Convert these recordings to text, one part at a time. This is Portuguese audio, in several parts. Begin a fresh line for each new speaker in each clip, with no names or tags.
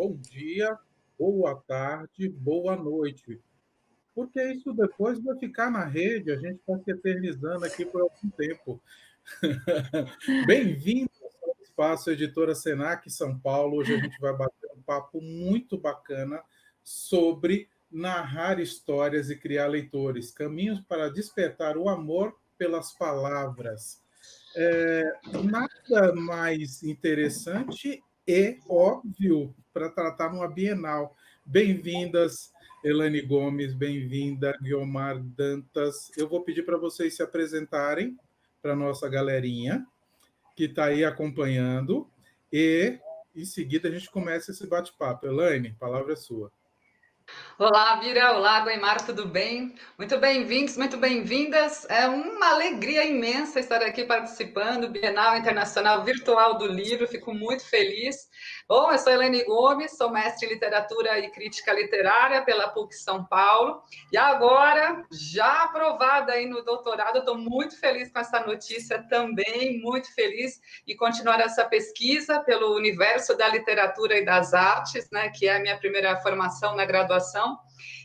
bom dia, boa tarde, boa noite. Porque isso depois vai ficar na rede, a gente está se eternizando aqui por algum tempo. Bem-vindo ao Espaço Editora Senac São Paulo. Hoje a gente vai bater um papo muito bacana sobre narrar histórias e criar leitores, caminhos para despertar o amor pelas palavras. Nada mais interessante e óbvio para tratar numa Bienal. Bem-vindas, Elaine Gomes, bem-vinda, Guiomar Dantas. Eu vou pedir para vocês se apresentarem para a nossa galerinha que está aí acompanhando e, em seguida, a gente começa esse bate-papo. Elaine, a palavra é sua.
Olá, Bira, olá, Guaimar, tudo bem? Muito bem-vindos, muito bem-vindas. É uma alegria imensa estar aqui participando do Bienal Internacional Virtual do Livro, fico muito feliz. Bom, eu sou Elaine Gomes, sou mestre em Literatura e Crítica Literária pela PUC São Paulo, e agora, já aprovada aí no doutorado, estou muito feliz com essa notícia também, muito feliz e continuar essa pesquisa pelo universo da literatura e das artes, né, que é a minha primeira formação na graduação,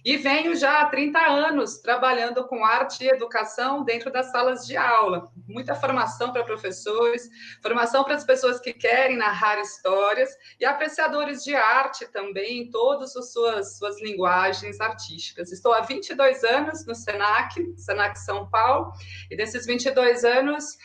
e venho já há 30 anos trabalhando com arte e educação dentro das salas de aula. Muita formação para professores, formação para as pessoas que querem narrar histórias e apreciadores de arte também, em todas as suas linguagens artísticas. Estou há 22 anos no Senac São Paulo, e desses 22 anos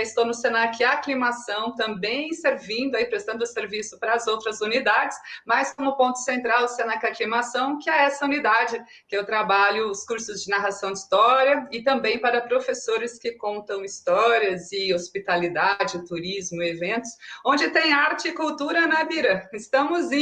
estou no Senac Aclimação, também servindo, aí, prestando serviço para as outras unidades, mas como ponto central o Senac Aclimação, que é essa unidade que eu trabalho os cursos de narração de história e também para professores que contam histórias e hospitalidade, turismo, eventos, onde tem arte e cultura, né, Bira? Estamos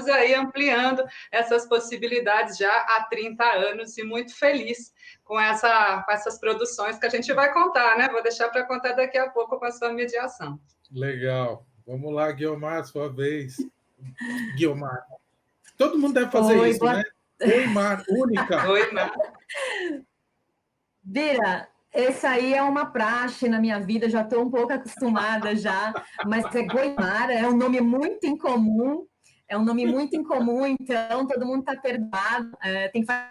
aí ampliando essas possibilidades já há 30 anos e muito feliz com essas produções que a gente vai contar, né? Vou deixar para contar daqui a pouco com a sua mediação.
Legal. Vamos lá, Guiomar, sua vez. Guiomar. Todo mundo deve fazer
Oi,
isso, né? Oi, Mar, única.
Oi, Mar.
Bira, essa aí é uma praxe na minha vida, já estou um pouco acostumada já, mas Guaimara é um nome muito incomum, então todo mundo está perdoado, tem que fazer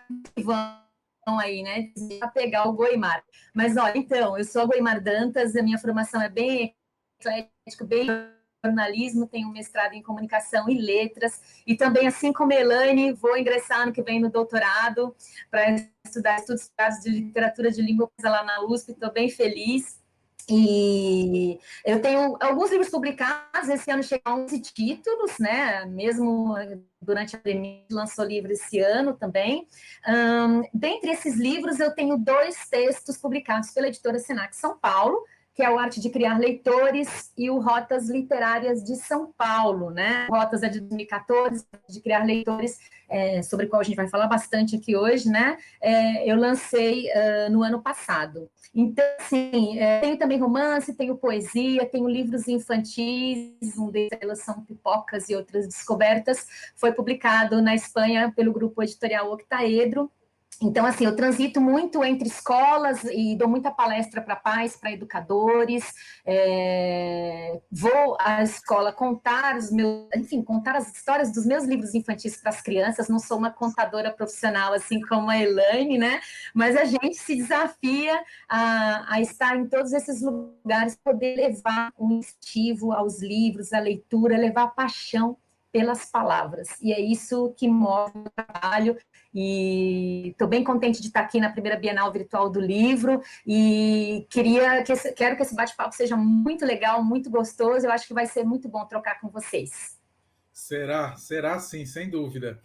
aí, né, para pegar o Guaimara. Mas, olha, então, eu sou a Guaimar Dantas, a minha formação é bem eclética, bem jornalismo, tenho mestrado em comunicação e letras, e também, assim como a Elaine, vou ingressar ano que vem no doutorado para estudar estudos de literatura de língua lá na USP, estou bem feliz. E eu tenho alguns livros publicados, esse ano chegou a 11 títulos, né? Mesmo durante a pandemia, lançou livro esse ano também. Dentre esses livros, eu tenho 2 textos publicados pela editora Senac São Paulo, que é o Arte de Criar Leitores e o Rotas Literárias de São Paulo, né? Rotas é de 2014, de Criar Leitores, sobre o qual a gente vai falar bastante aqui hoje, né? Eu lancei no ano passado. Então, assim, tenho também romance, tenho poesia, tenho livros infantis, um deles são Pipocas e Outras Descobertas, foi publicado na Espanha pelo grupo editorial Octaedro. Então, assim, eu transito muito entre escolas e dou muita palestra para pais, para educadores, vou à escola contar contar as histórias dos meus livros infantis para as crianças, não sou uma contadora profissional assim como a Elaine, né? Mas a gente se desafia a estar em todos esses lugares, poder levar um incentivo aos livros, à leitura, levar paixão pelas palavras, e é isso que move o trabalho, e estou bem contente de estar aqui na primeira Bienal Virtual do Livro, e quero que esse bate-papo seja muito legal, muito gostoso, eu acho que vai ser muito bom trocar com vocês.
Será sim, sem dúvida.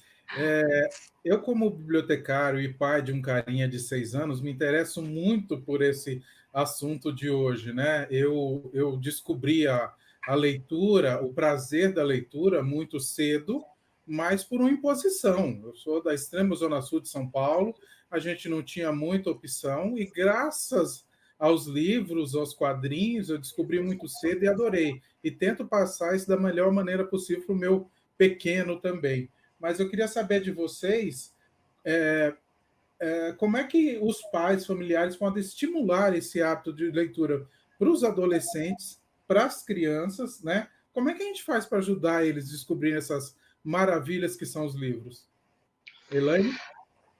Eu, como bibliotecário e pai de um carinha de 6 anos, me interesso muito por esse assunto de hoje, né? Eu descobri a leitura, o prazer da leitura muito cedo, mas por uma imposição. Eu sou da extrema zona sul de São Paulo, a gente não tinha muita opção, e graças aos livros, aos quadrinhos, eu descobri muito cedo e adorei. E tento passar isso da melhor maneira possível para o meu pequeno também. Mas eu queria saber de vocês como é que os pais, familiares podem estimular esse hábito de leitura para os adolescentes, para as crianças, né? Como é que a gente faz para ajudar eles a descobrirem essas maravilhas que são os livros. Elaine?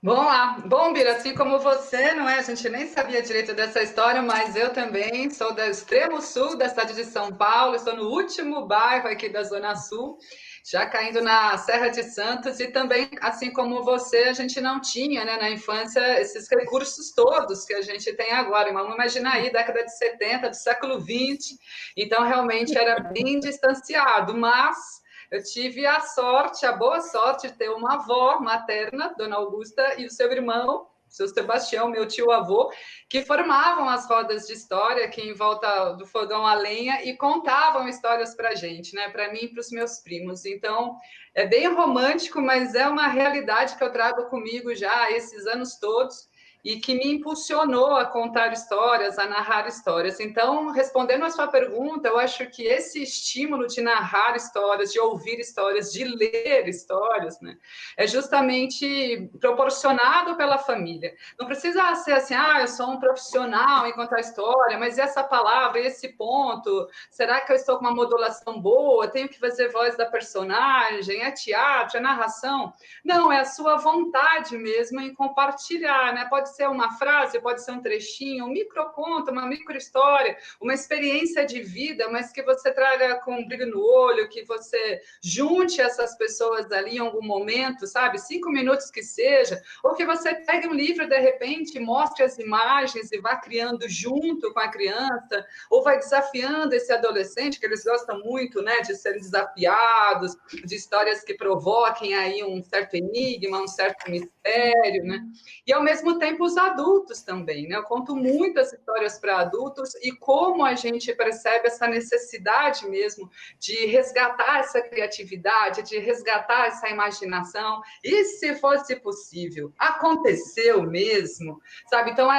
Vamos lá. Bom, Bira, assim como você, não é? A gente nem sabia direito dessa história, mas eu também sou do extremo sul da cidade de São Paulo, estou no último bairro aqui da Zona Sul, já caindo na Serra de Santos, e também, assim como você, a gente não tinha, né, na infância esses recursos todos que a gente tem agora. Vamos imaginar aí, década de 70, do século 20, então realmente era bem distanciado, mas eu tive a sorte, a boa sorte de ter uma avó materna, Dona Augusta, e o seu irmão, seu Sebastião, meu tio-avô, que formavam as rodas de história aqui em volta do fogão a lenha e contavam histórias para a gente, né? Para mim e para os meus primos. Então, é bem romântico, mas é uma realidade que eu trago comigo já há esses anos todos e que me impulsionou a contar histórias, a narrar histórias. Então, respondendo a sua pergunta, eu acho que esse estímulo de narrar histórias, de ouvir histórias, de ler histórias, né, é justamente proporcionado pela família. Não precisa ser assim, eu sou um profissional em contar história, mas essa palavra, esse ponto, será que eu estou com uma modulação boa? Tenho que fazer voz da personagem, é teatro, é narração? Não, é a sua vontade mesmo em compartilhar, né? Pode ser uma frase, pode ser um trechinho, um microconto, uma microhistória, uma experiência de vida, mas que você traga com um brilho no olho, que você junte essas pessoas ali em algum momento, sabe? 5 minutos que seja, ou que você pegue um livro de repente, mostre as imagens e vá criando junto com a criança, ou vai desafiando esse adolescente, que eles gostam muito, né, de serem desafiados, de histórias que provoquem aí um certo enigma, um certo mistério, né? E, ao mesmo tempo, os adultos também, né? Eu conto muitas histórias para adultos e como a gente percebe essa necessidade mesmo de resgatar essa criatividade, de resgatar essa imaginação. E se fosse possível? Aconteceu mesmo, sabe? Então,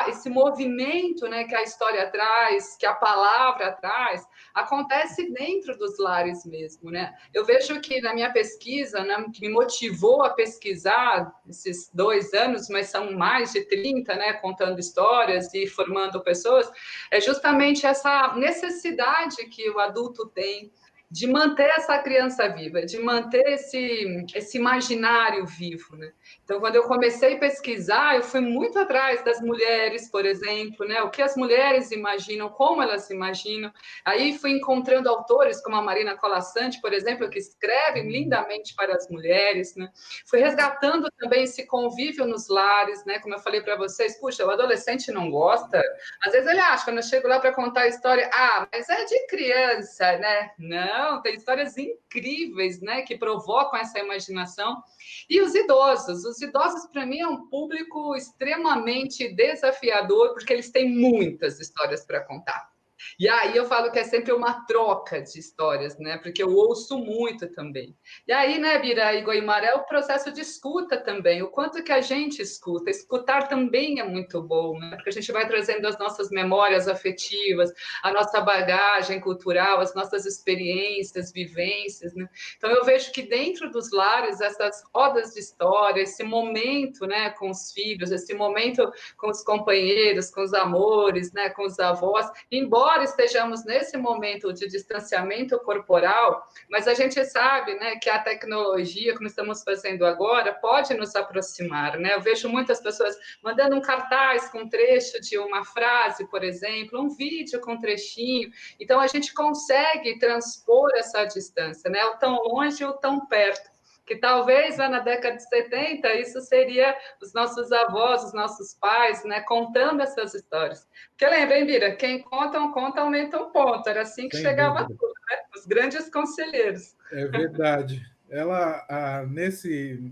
esse movimento, né, que a história traz, que a palavra traz, acontece dentro dos lares mesmo, né? Eu vejo que na minha pesquisa, né, que me motivou a pesquisar esses 2 anos, mas são mais de 30, né, contando histórias e formando pessoas, é justamente essa necessidade que o adulto tem de manter essa criança viva, de manter esse imaginário vivo, né? Então, quando eu comecei a pesquisar, eu fui muito atrás das mulheres, por exemplo, né? O que as mulheres imaginam, como elas imaginam. Aí fui encontrando autores como a Marina Colasanti, por exemplo, que escrevem lindamente para as mulheres, né? Fui resgatando também esse convívio nos lares, né? Como eu falei para vocês, puxa, o adolescente não gosta. Às vezes ele acha, quando eu chego lá para contar a história, mas é de criança, né? Não, tem histórias incríveis, né? Que provocam essa imaginação. E os idosos para mim é um público extremamente desafiador, porque eles têm muitas histórias para contar. E aí eu falo que é sempre uma troca de histórias, né? Porque eu ouço muito também. E aí, né, Bira e Goimar, é o processo de escuta também. O quanto que a gente escuta. Escutar também é muito bom, né? Porque a gente vai trazendo as nossas memórias afetivas, a nossa bagagem cultural, as nossas experiências, vivências, né? Então eu vejo que dentro dos lares, essas rodas de história, esse momento, né, com os filhos, esse momento com os companheiros, com os amores, né, com os avós, embora estejamos nesse momento de distanciamento corporal, mas a gente sabe, né, que a tecnologia, como estamos fazendo agora, pode nos aproximar, né? Eu vejo muitas pessoas mandando um cartaz com um trecho de uma frase, por exemplo, um vídeo com um trechinho. Então a gente consegue transpor essa distância, né? O tão longe e o tão perto. Que talvez lá na década de 70 isso seria os nossos avós, os nossos pais, né, contando essas histórias. Porque lembra, hein, Bira? Quem conta um conto aumenta um ponto. Era assim que
Sem
chegava
dúvida.
tudo, né? Os grandes conselheiros.
É verdade.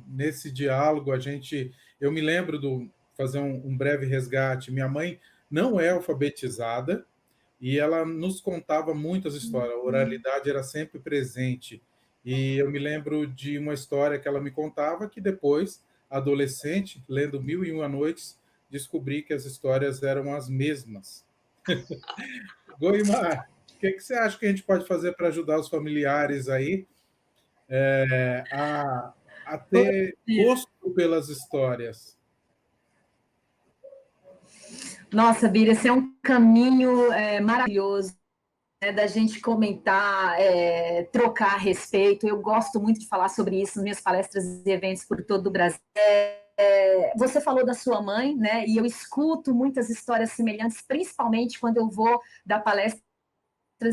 Nesse diálogo, eu me lembro do fazer um breve resgate. Minha mãe não é alfabetizada e ela nos contava muitas histórias. A oralidade era sempre presente. E eu me lembro de uma história que ela me contava que depois, adolescente, lendo Mil e Uma Noites, descobri que as histórias eram as mesmas. Goimar, o que você acha que a gente pode fazer para ajudar os familiares aí a ter gosto pelas histórias?
Nossa, Bira, esse é um caminho maravilhoso. da gente comentar, trocar a respeito. Eu gosto muito de falar sobre isso nas minhas palestras e eventos por todo o Brasil. Você falou da sua mãe, né? E eu escuto muitas histórias semelhantes, principalmente quando eu vou dar palestras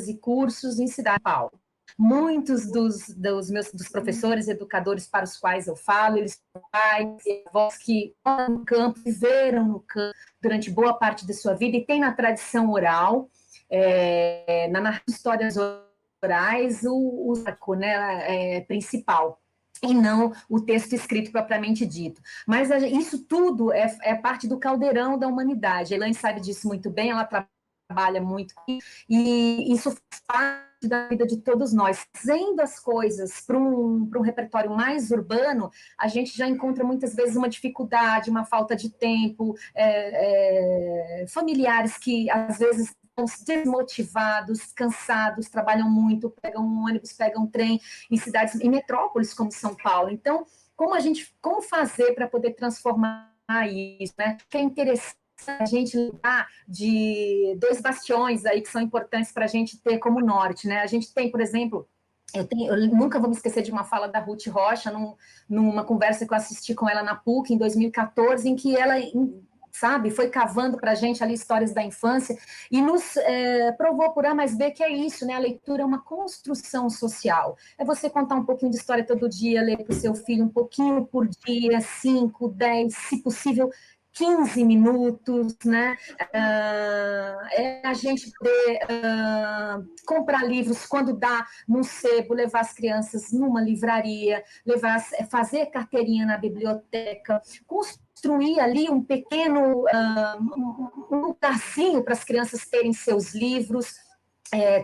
e cursos em Cidade de Paulo. Muitos dos professores, educadores para os quais eu falo, eles são pais e avós que moram no campo, viveram no campo durante boa parte da sua vida e tem na tradição oral, na narração de histórias orais, o arco, né, principal, e não o texto escrito propriamente dito. Mas isso tudo é parte do caldeirão da humanidade. A Elaine sabe disso muito bem, ela trabalha muito, e isso faz parte da vida de todos nós. Trazendo as coisas para um repertório mais urbano, a gente já encontra muitas vezes uma dificuldade, uma falta de tempo, familiares que às vezes estão desmotivados, cansados, trabalham muito, pegam um ônibus, pegam um trem em cidades, em metrópoles como São Paulo. Então, como fazer para poder transformar isso, né? Que é interessante a gente lembrar de 2 bastiões aí que são importantes para a gente ter como norte, né? A gente tem, por exemplo, eu nunca vou me esquecer de uma fala da Ruth Rocha, numa conversa que eu assisti com ela na PUC em 2014, em que ela, sabe, foi cavando para a gente ali histórias da infância e nos provou por A mais B que é isso, né? A leitura é uma construção social. É você contar um pouquinho de história todo dia, ler para o seu filho um pouquinho por dia, 5, 10, se possível, 15 minutos, né? É a gente poder comprar livros quando dá num sebo, levar as crianças numa livraria, fazer carteirinha na biblioteca, construir ali um pequeno um lugarzinho para as crianças terem seus livros,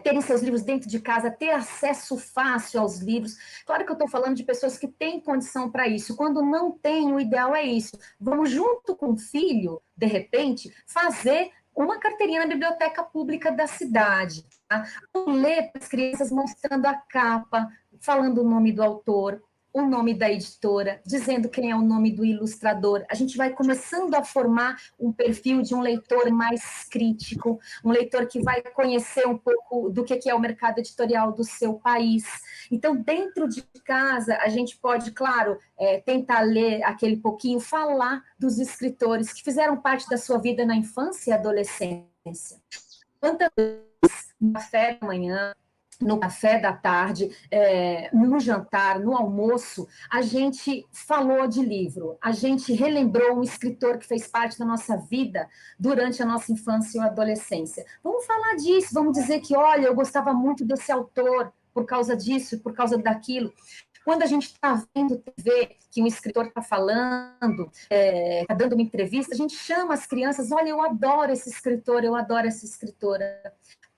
terem seus livros dentro de casa, ter acesso fácil aos livros. Claro que eu estou falando de pessoas que têm condição para isso. Quando não tem, o ideal é isso. Vamos, junto com o filho, de repente, fazer uma carteirinha na biblioteca pública da cidade. Tá? Ler para as crianças mostrando a capa, falando o nome do autor, o nome da editora, dizendo quem é o nome do ilustrador. A gente vai começando a formar um perfil de um leitor mais crítico, um leitor que vai conhecer um pouco do que é o mercado editorial do seu país. Então, dentro de casa, a gente pode, claro, tentar ler aquele pouquinho, falar dos escritores que fizeram parte da sua vida na infância e adolescência. Quantas vezes, no café da manhã, no café da tarde, no jantar, no almoço, a gente falou de livro, a gente relembrou um escritor que fez parte da nossa vida durante a nossa infância e adolescência. Vamos falar disso, vamos dizer que, olha, eu gostava muito desse autor por causa disso, por causa daquilo. Quando a gente está vendo TV, que um escritor está falando, está dando uma entrevista, a gente chama as crianças, olha, eu adoro esse escritor, eu adoro essa escritora.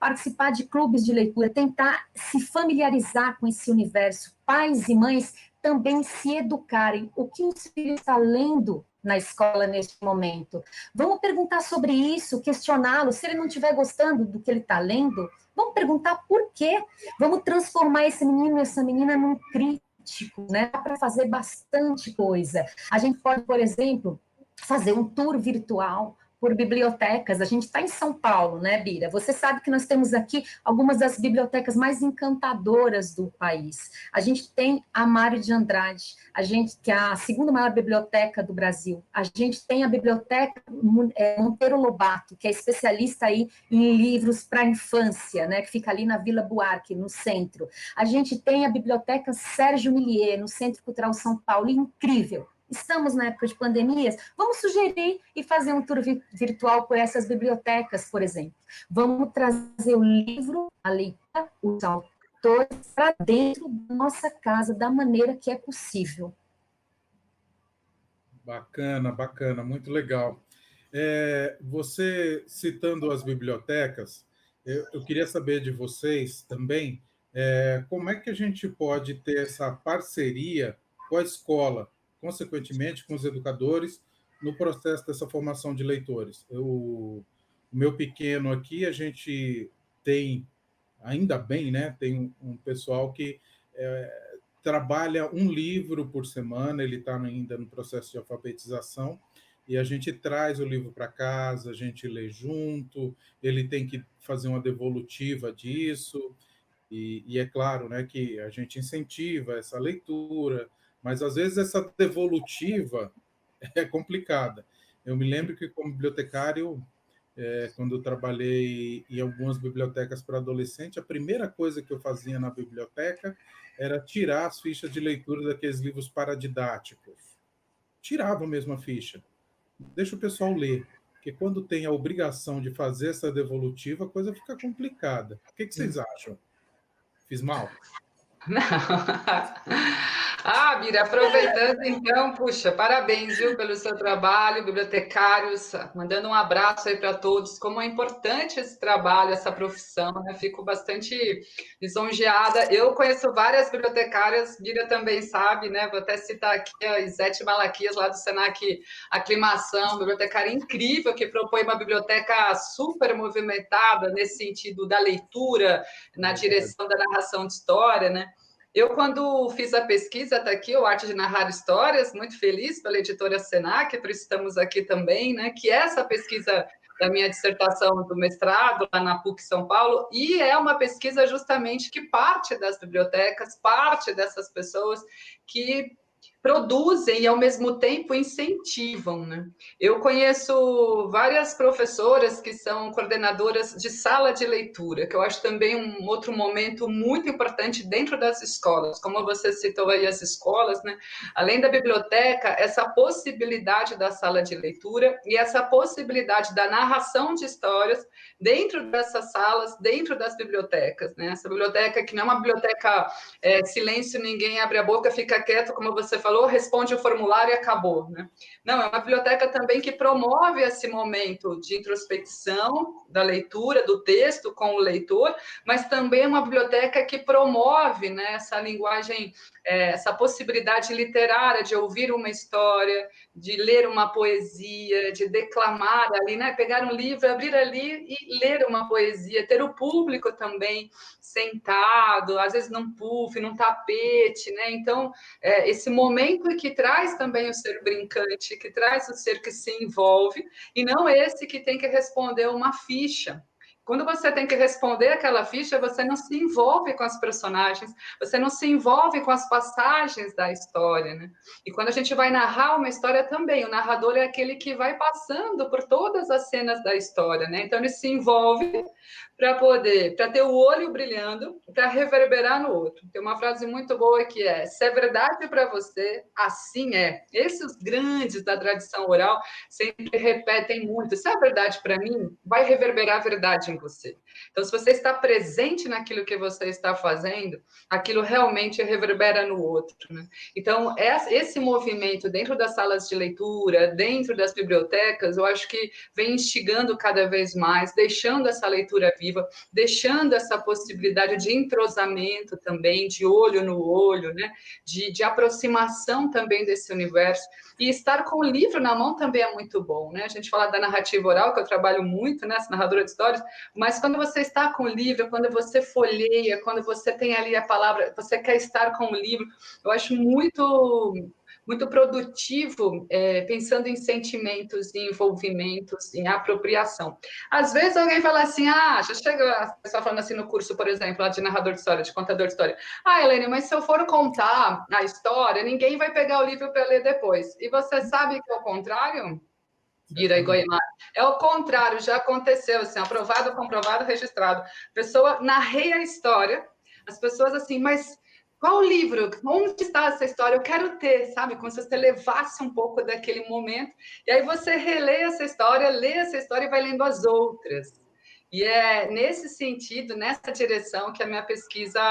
Participar de clubes de leitura, tentar se familiarizar com esse universo. Pais e mães também se educarem. O que o filho está lendo na escola neste momento? Vamos perguntar sobre isso, questioná-lo. Se ele não estiver gostando do que ele está lendo, vamos perguntar por quê. Vamos transformar esse menino e essa menina num crítico, né? Dá para fazer bastante coisa. A gente pode, por exemplo, fazer um tour virtual por bibliotecas. A gente está em São Paulo, né, Bira? Você sabe que nós temos aqui algumas das bibliotecas mais encantadoras do país. A gente tem a Mário de Andrade, que é a segunda maior biblioteca do Brasil. A gente tem a biblioteca Monteiro Lobato, que é especialista aí em livros para a infância, né, que fica ali na Vila Buarque, no centro. A gente tem a biblioteca Sérgio Millier, no Centro Cultural São Paulo, incrível. Estamos na época de pandemias, vamos sugerir e fazer um tour virtual por essas bibliotecas, por exemplo. Vamos trazer o livro, a leitura, os autores para dentro da nossa casa, da maneira que é possível.
Bacana, bacana, muito legal. Você citando as bibliotecas, eu queria saber de vocês também, como é que a gente pode ter essa parceria com a escola, consequentemente com os educadores, no processo dessa formação de leitores. O meu pequeno aqui, a gente tem, ainda bem, né, tem um pessoal que trabalha um livro por semana, ele está ainda no processo de alfabetização, e a gente traz o livro para casa, a gente lê junto, ele tem que fazer uma devolutiva disso, e é claro, né, que a gente incentiva essa leitura, mas às vezes essa devolutiva é complicada. Eu me lembro que, como bibliotecário, quando eu trabalhei em algumas bibliotecas para adolescente, a primeira coisa que eu fazia na biblioteca era tirar as fichas de leitura daqueles livros paradidáticos. Tirava mesmo a ficha. Deixa o pessoal ler, porque quando tem a obrigação de fazer essa devolutiva, a coisa fica complicada. O que vocês acham? Fiz mal?
Não. Ah, Bira, aproveitando então, puxa, parabéns, viu, pelo seu trabalho, bibliotecários, mandando um abraço aí para todos. Como é importante esse trabalho, essa profissão, né? Fico bastante lisonjeada. Eu conheço várias bibliotecárias, Bira também sabe, né? Vou até citar aqui a Isete Malaquias, lá do Senac Aclimação, bibliotecária incrível, que propõe uma biblioteca super movimentada nesse sentido da leitura, na direção da narração de história, né? Eu, quando fiz a pesquisa, está aqui, o Arte de Narrar Histórias, muito feliz pela editora Senac, por isso estamos aqui também, né? Que é essa pesquisa da minha dissertação do mestrado lá na PUC São Paulo, e é uma pesquisa justamente que parte das bibliotecas, parte dessas pessoas que produzem e, ao mesmo tempo, incentivam, né? Eu conheço várias professoras que são coordenadoras de sala de leitura, que eu acho também um outro momento muito importante dentro das escolas. Como você citou aí as escolas, né? Além da biblioteca, essa possibilidade da sala de leitura e essa possibilidade da narração de histórias dentro dessas salas, dentro das bibliotecas, né? Essa biblioteca que não é uma biblioteca silêncio, ninguém abre a boca, fica quieto, como você falou, responde o formulário e acabou, né? Não, é uma biblioteca também que promove esse momento de introspecção da leitura, do texto com o leitor, mas também é uma biblioteca que promove, né, essa linguagem, essa possibilidade literária de ouvir uma história, de ler uma poesia, de declamar ali, né? Pegar um livro, abrir ali e ler uma poesia, ter o público também sentado, às vezes num puff, num tapete, né? Então, esse momento que traz também o ser brincante, que traz o ser que se envolve, e não esse que tem que responder uma ficha. Quando você tem que responder aquela ficha, você não se envolve com as personagens, você não se envolve com as passagens da história, né? E quando a gente vai narrar uma história também, o narrador é aquele que vai passando por todas as cenas da história, né? Então ele se envolve para ter o olho brilhando, para reverberar no outro. Tem uma frase muito boa que é: se é verdade para você, assim é. Esses grandes da tradição oral sempre repetem muito: se é verdade para mim, vai reverberar a verdade em você. Então, se você está presente naquilo que você está fazendo, aquilo realmente reverbera no outro, né? Então, esse movimento dentro das salas de leitura, dentro das bibliotecas, eu acho que vem instigando cada vez mais, deixando essa leitura viva, deixando essa possibilidade de entrosamento também, de olho no olho, né? de aproximação também desse universo. E estar com o livro na mão também é muito bom, né? A gente fala da narrativa oral, que eu trabalho muito, né? Essa narradora de histórias, mas quando você está com o livro, quando você folheia, quando você tem ali a palavra, você quer estar com o livro, eu acho muito produtivo, pensando em sentimentos, em envolvimentos, em apropriação. Às vezes alguém fala assim, já chega a pessoa falando assim no curso, por exemplo, lá de narrador de história, de contador de história. Helene, mas se eu for contar a história, ninguém vai pegar o livro para ler depois. E você sabe que é o contrário? Ira e Goimar. É o contrário, já aconteceu, assim, aprovado, comprovado, registrado. A pessoa narrei a história, as pessoas assim, mas qual livro? Onde está essa história? Eu quero ter, sabe? Como se você levasse um pouco daquele momento. E aí você relê essa história, lê essa história e vai lendo as outras. E é nesse sentido, nessa direção que a minha pesquisa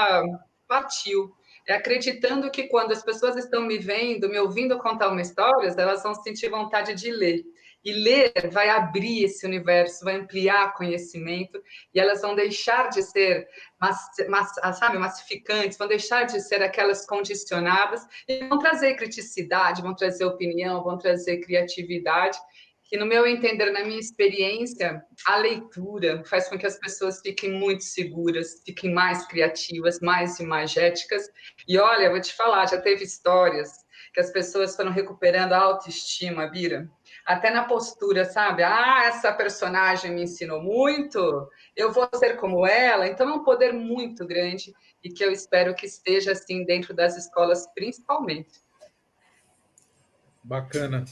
partiu. É acreditando que quando as pessoas estão me vendo, me ouvindo contar uma história, elas vão sentir vontade de ler. E ler vai abrir esse universo, vai ampliar conhecimento, e elas vão deixar de ser massificantes, vão deixar de ser aquelas condicionadas, e vão trazer criticidade, vão trazer opinião, vão trazer criatividade, que, no meu entender, na minha experiência, a leitura faz com que as pessoas fiquem muito seguras, fiquem mais criativas, mais imagéticas. E olha, vou te falar, já teve histórias que as pessoas foram recuperando a autoestima, Bira, até na postura, sabe? Ah, essa personagem me ensinou muito, eu vou ser como ela. Então é um poder muito grande e que eu espero que esteja assim dentro das escolas, principalmente.
Bacana.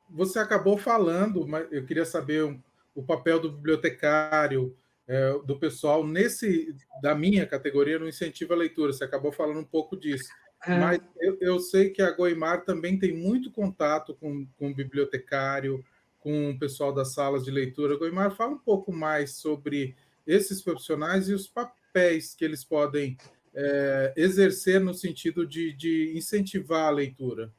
Você acabou falando, mas eu queria saber o papel do bibliotecário, do pessoal da minha categoria no incentivo à leitura. Você acabou falando um pouco disso. Mas eu sei que a Goimar também tem muito contato com o bibliotecário, com o pessoal das salas de leitura. Goimar, fala um pouco mais sobre esses profissionais e os papéis que eles podem exercer no sentido de incentivar a leitura.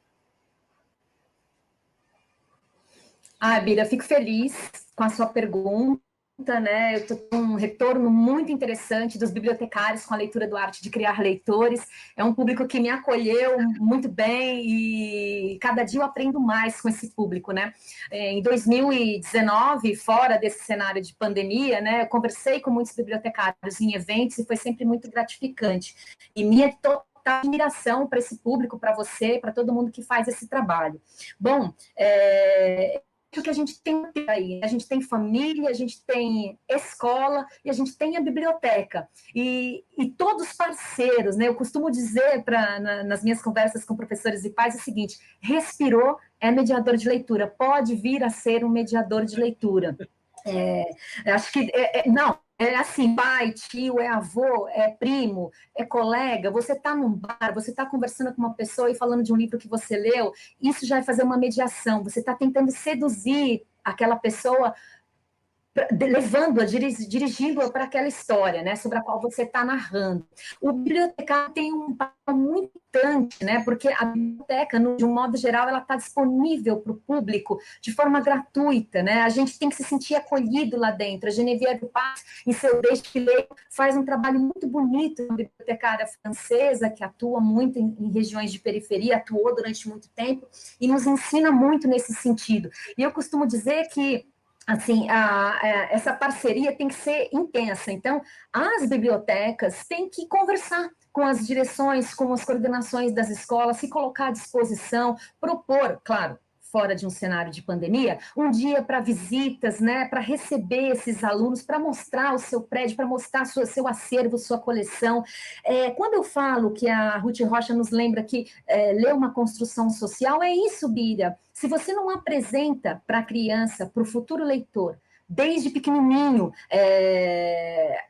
Bira, fico feliz com a sua pergunta, né? Eu estou com um retorno muito interessante dos bibliotecários com a leitura do Arte de Criar Leitores. É um público que me acolheu muito bem e cada dia eu aprendo mais com esse público, né? Em 2019, fora desse cenário de pandemia, né? Eu conversei com muitos bibliotecários em eventos e foi sempre muito gratificante. E minha total admiração para esse público, para você, para todo mundo que faz esse trabalho. Bom, que a gente tem aí. A gente tem família, a gente tem escola e a gente tem a biblioteca. E todos parceiros, né? Eu costumo dizer nas minhas conversas com professores e pais o seguinte: respirou, é mediador de leitura, pode vir a ser um mediador de leitura. Acho que não. É assim, pai, tio, é avô, é primo, é colega, você está num bar, você está conversando com uma pessoa e falando de um livro que você leu, isso já é fazer uma mediação, você está tentando seduzir aquela pessoa, levando-a, dirigindo-a para aquela história, né, sobre a qual você está narrando. O bibliotecário tem um papel muito importante, né, porque a biblioteca, de um modo geral, ela está disponível para o público de forma gratuita, né, a gente tem que se sentir acolhido lá dentro. A Geneviève Paz, em seu Deixe que Leio, faz um trabalho muito bonito, uma bibliotecária francesa, que atua muito em regiões de periferia, atuou durante muito tempo, e nos ensina muito nesse sentido. E eu costumo dizer que assim, essa parceria tem que ser intensa. Então, as bibliotecas têm que conversar com as direções, com as coordenações das escolas, se colocar à disposição, propor, claro, fora de um cenário de pandemia, um dia para visitas, né, para receber esses alunos, para mostrar o seu prédio, para mostrar seu acervo, sua coleção. Quando eu falo que a Ruth Rocha nos lembra que ler uma construção social, é isso, Bira. Se você não apresenta para a criança, para o futuro leitor, desde pequenininho,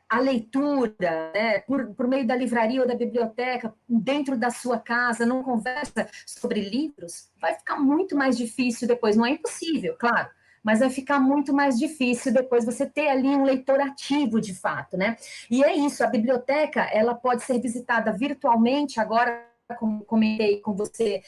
a leitura, né, por meio da livraria ou da biblioteca, dentro da sua casa, não conversa sobre livros, vai ficar muito mais difícil depois. Não é impossível, claro, mas vai ficar muito mais difícil depois você ter ali um leitor ativo, de fato, né? E é isso, a biblioteca, ela pode ser visitada virtualmente agora, como comentei com você,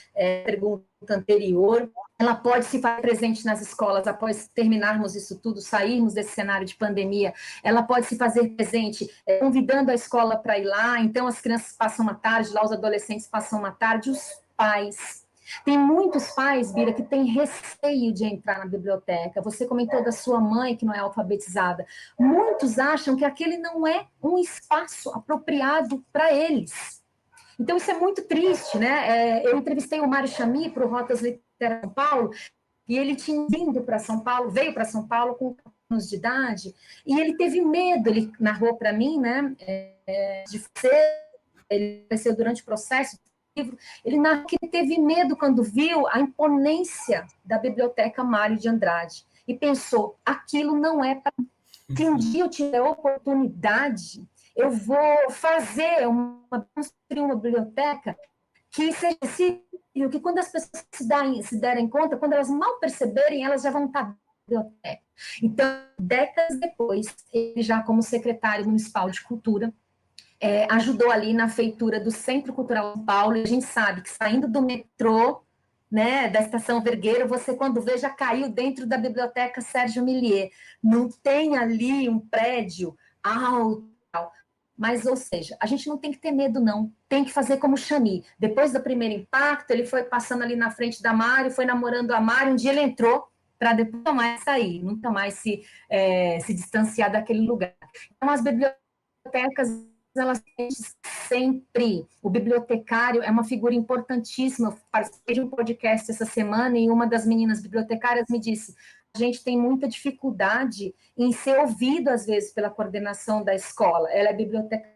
pergunta anterior, ela pode se fazer presente nas escolas após terminarmos isso tudo, sairmos desse cenário de pandemia, ela pode se fazer presente convidando a escola para ir lá, então as crianças passam uma tarde, lá os adolescentes passam uma tarde, os pais. Tem muitos pais, Bira, que têm receio de entrar na biblioteca. Você comentou da sua mãe, que não é alfabetizada. Muitos acham que aquele não é um espaço apropriado para eles. Então, isso é muito triste, né? Eu entrevistei o Mário Chami para o Rotas Literárias São Paulo, e ele tinha vindo para São Paulo, veio para São Paulo com 4 anos de idade, e ele teve medo, ele narrou para mim, né, de ser, ele aconteceu durante o processo do livro, ele narrou que ele teve medo quando viu a imponência da Biblioteca Mário de Andrade, e pensou, aquilo não é para... Se um dia eu tiver oportunidade, eu vou construir uma biblioteca que seja acessível, que quando as pessoas se derem conta, quando elas mal perceberem, elas já vão estar na biblioteca. Então, décadas depois, ele já como secretário municipal de cultura, ajudou ali na feitura do Centro Cultural São Paulo, e a gente sabe que saindo do metrô, né, da Estação Vergueiro, você quando vê já caiu dentro da Biblioteca Sérgio Millier. Não tem ali um prédio alto, mas, ou seja, a gente não tem que ter medo, não. Tem que fazer como o Chami. Depois do primeiro impacto, ele foi passando ali na frente da Mário, foi namorando a Mário, um dia ele entrou para depois nunca mais sair, nunca mais se distanciar daquele lugar. Então, as bibliotecas elas sempre. O bibliotecário é uma figura importantíssima. Eu participei de um podcast essa semana e uma das meninas bibliotecárias me disse: a gente tem muita dificuldade em ser ouvido, às vezes, pela coordenação da escola. Ela é bibliotecária.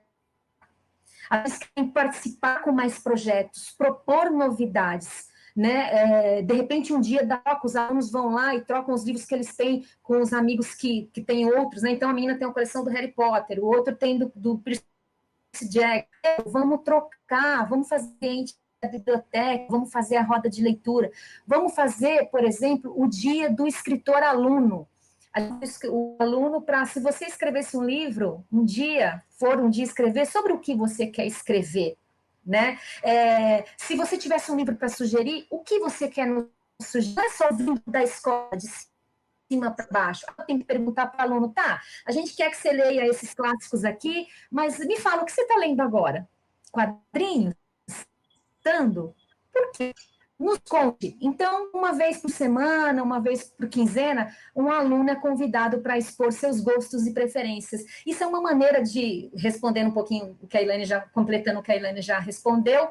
Às vezes querem participar com mais projetos, propor novidades, né? De repente, um dia os alunos vão lá e trocam os livros que eles têm com os amigos que têm outros, né? Então, a menina tem uma coleção do Harry Potter, o outro tem do Percy Jackson. Vamos trocar, vamos fazer a biblioteca, vamos fazer a roda de leitura, vamos fazer, por exemplo, o dia do escritor-aluno. O aluno, se você escrevesse um livro, um dia escrever, sobre o que você quer escrever, né? Se você tivesse um livro para sugerir, o que você quer nos sugerir? Não é só vindo da escola, de cima para baixo. Tem que perguntar para o aluno, tá, a gente quer que você leia esses clássicos aqui, mas me fala, o que você está lendo agora? Quadrinhos? Por quê? Nos conte. Então, uma vez por semana, uma vez por quinzena, um aluno é convidado para expor seus gostos e preferências. Isso é uma maneira de, respondendo um pouquinho o que a Elaine completando o que a Elaine já respondeu,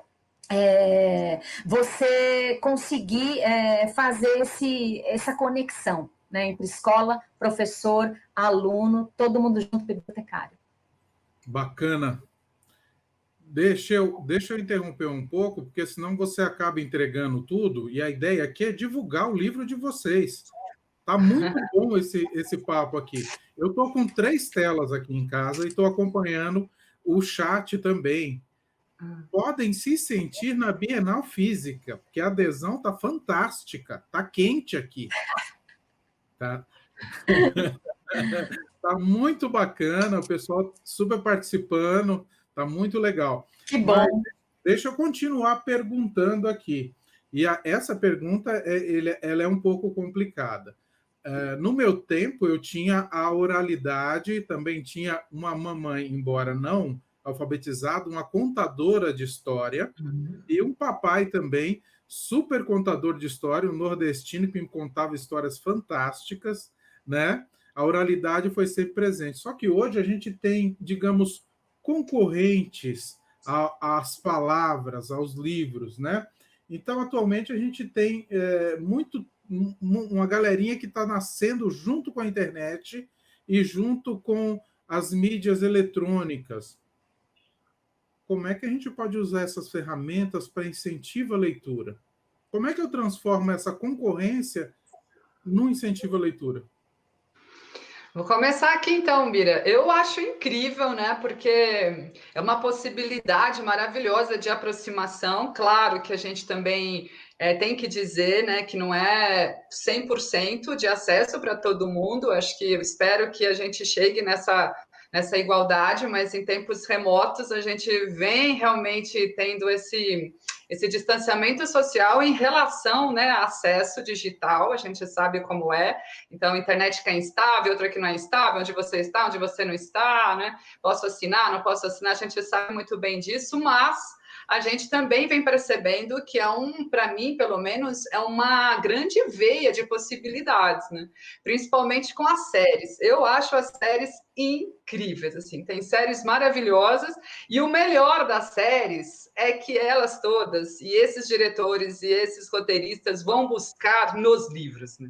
você conseguir fazer essa conexão, né, entre escola, professor, aluno, todo mundo junto, bibliotecário.
Bacana. Deixa eu interromper um pouco, porque senão você acaba entregando tudo, e a ideia aqui é divulgar o livro de vocês. Tá muito bom esse papo aqui. Eu estou com 3 telas aqui em casa e estou acompanhando o chat também. Podem se sentir na Bienal Física, porque a adesão está fantástica, está quente aqui. Tá? Tá muito bacana, o pessoal super participando. Tá muito legal.
Que bom.
Mas deixa eu continuar perguntando aqui. E essa pergunta ela é um pouco complicada. No meu tempo, eu tinha a oralidade, também tinha uma mamãe, embora não alfabetizada, uma contadora de história, e um papai também, super contador de história, um nordestino que me contava histórias fantásticas, né? A oralidade foi sempre presente. Só que hoje a gente tem, digamos, concorrentes às palavras, aos livros, né? Então, atualmente, a gente tem uma galerinha que está nascendo junto com a internet e junto com as mídias eletrônicas. Como é que a gente pode usar essas ferramentas para incentivo à leitura? Como é que eu transformo essa concorrência no incentivo à leitura?
Vou começar aqui então, Bira. Eu acho incrível, né? Porque é uma possibilidade maravilhosa de aproximação. Claro que a gente também tem que dizer, né, que não é 100% de acesso para todo mundo. Acho que eu espero que a gente chegue nessa igualdade, mas em tempos remotos a gente vem realmente tendo esse distanciamento social em relação, né, a acesso digital. A gente sabe como é. Então, a internet que é instável, outra que não é instável, onde você está, onde você não está, né? Posso assinar, não posso assinar, a gente sabe muito bem disso, mas a gente também vem percebendo que para mim, pelo menos, é uma grande veia de possibilidades, né? Principalmente com as séries. Eu acho as séries incríveis, assim, tem séries maravilhosas, e o melhor das séries é que elas todas, e esses diretores e esses roteiristas vão buscar nos livros, né?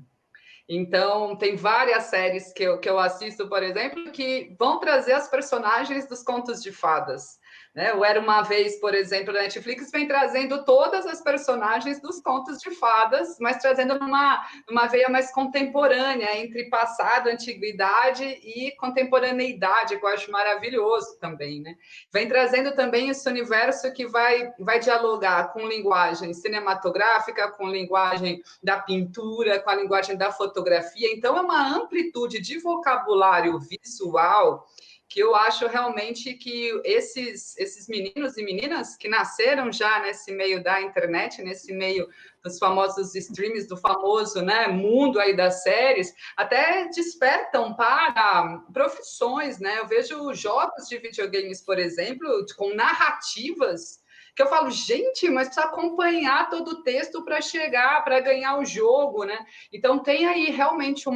Então, tem várias séries que eu assisto, por exemplo, que vão trazer as personagens dos contos de fadas. Né? O Era Uma Vez, por exemplo, da Netflix, vem trazendo todas as personagens dos contos de fadas, mas trazendo numa veia mais contemporânea, entre passado, antiguidade e contemporaneidade, que eu acho maravilhoso também. Né? Vem trazendo também esse universo que vai dialogar com linguagem cinematográfica, com linguagem da pintura, com a linguagem da fotografia. Então, é uma amplitude de vocabulário visual que eu acho realmente que esses meninos e meninas que nasceram já nesse meio da internet, nesse meio dos famosos streams, do famoso, né, mundo aí das séries, até despertam para profissões, né? Eu vejo jogos de videogames, por exemplo, com narrativas que eu falo, gente, mas precisa acompanhar todo o texto para ganhar o jogo, né? Então tem aí realmente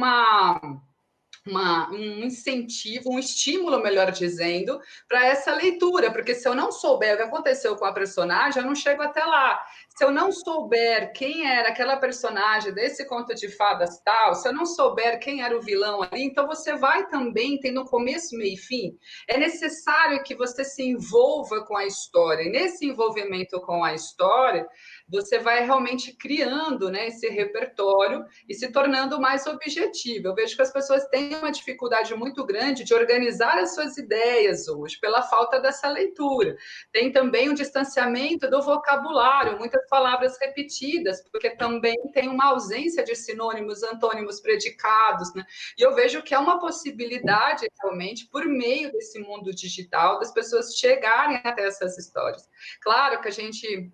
um incentivo, um estímulo, melhor dizendo, para essa leitura, porque se eu não souber o que aconteceu com a personagem, eu não chego até lá. Se eu não souber quem era aquela personagem desse conto de fadas tal, se eu não souber quem era o vilão ali, então você vai também tendo começo, meio e fim. É necessário que você se envolva com a história, e nesse envolvimento com a história, você vai realmente criando, né, esse repertório e se tornando mais objetivo. Eu vejo que as pessoas têm uma dificuldade muito grande de organizar as suas ideias hoje, pela falta dessa leitura. Tem também um distanciamento do vocabulário, muitas palavras repetidas, porque também tem uma ausência de sinônimos, antônimos, predicados, né? E eu vejo que é uma possibilidade, realmente, por meio desse mundo digital, das pessoas chegarem até essas histórias. Claro que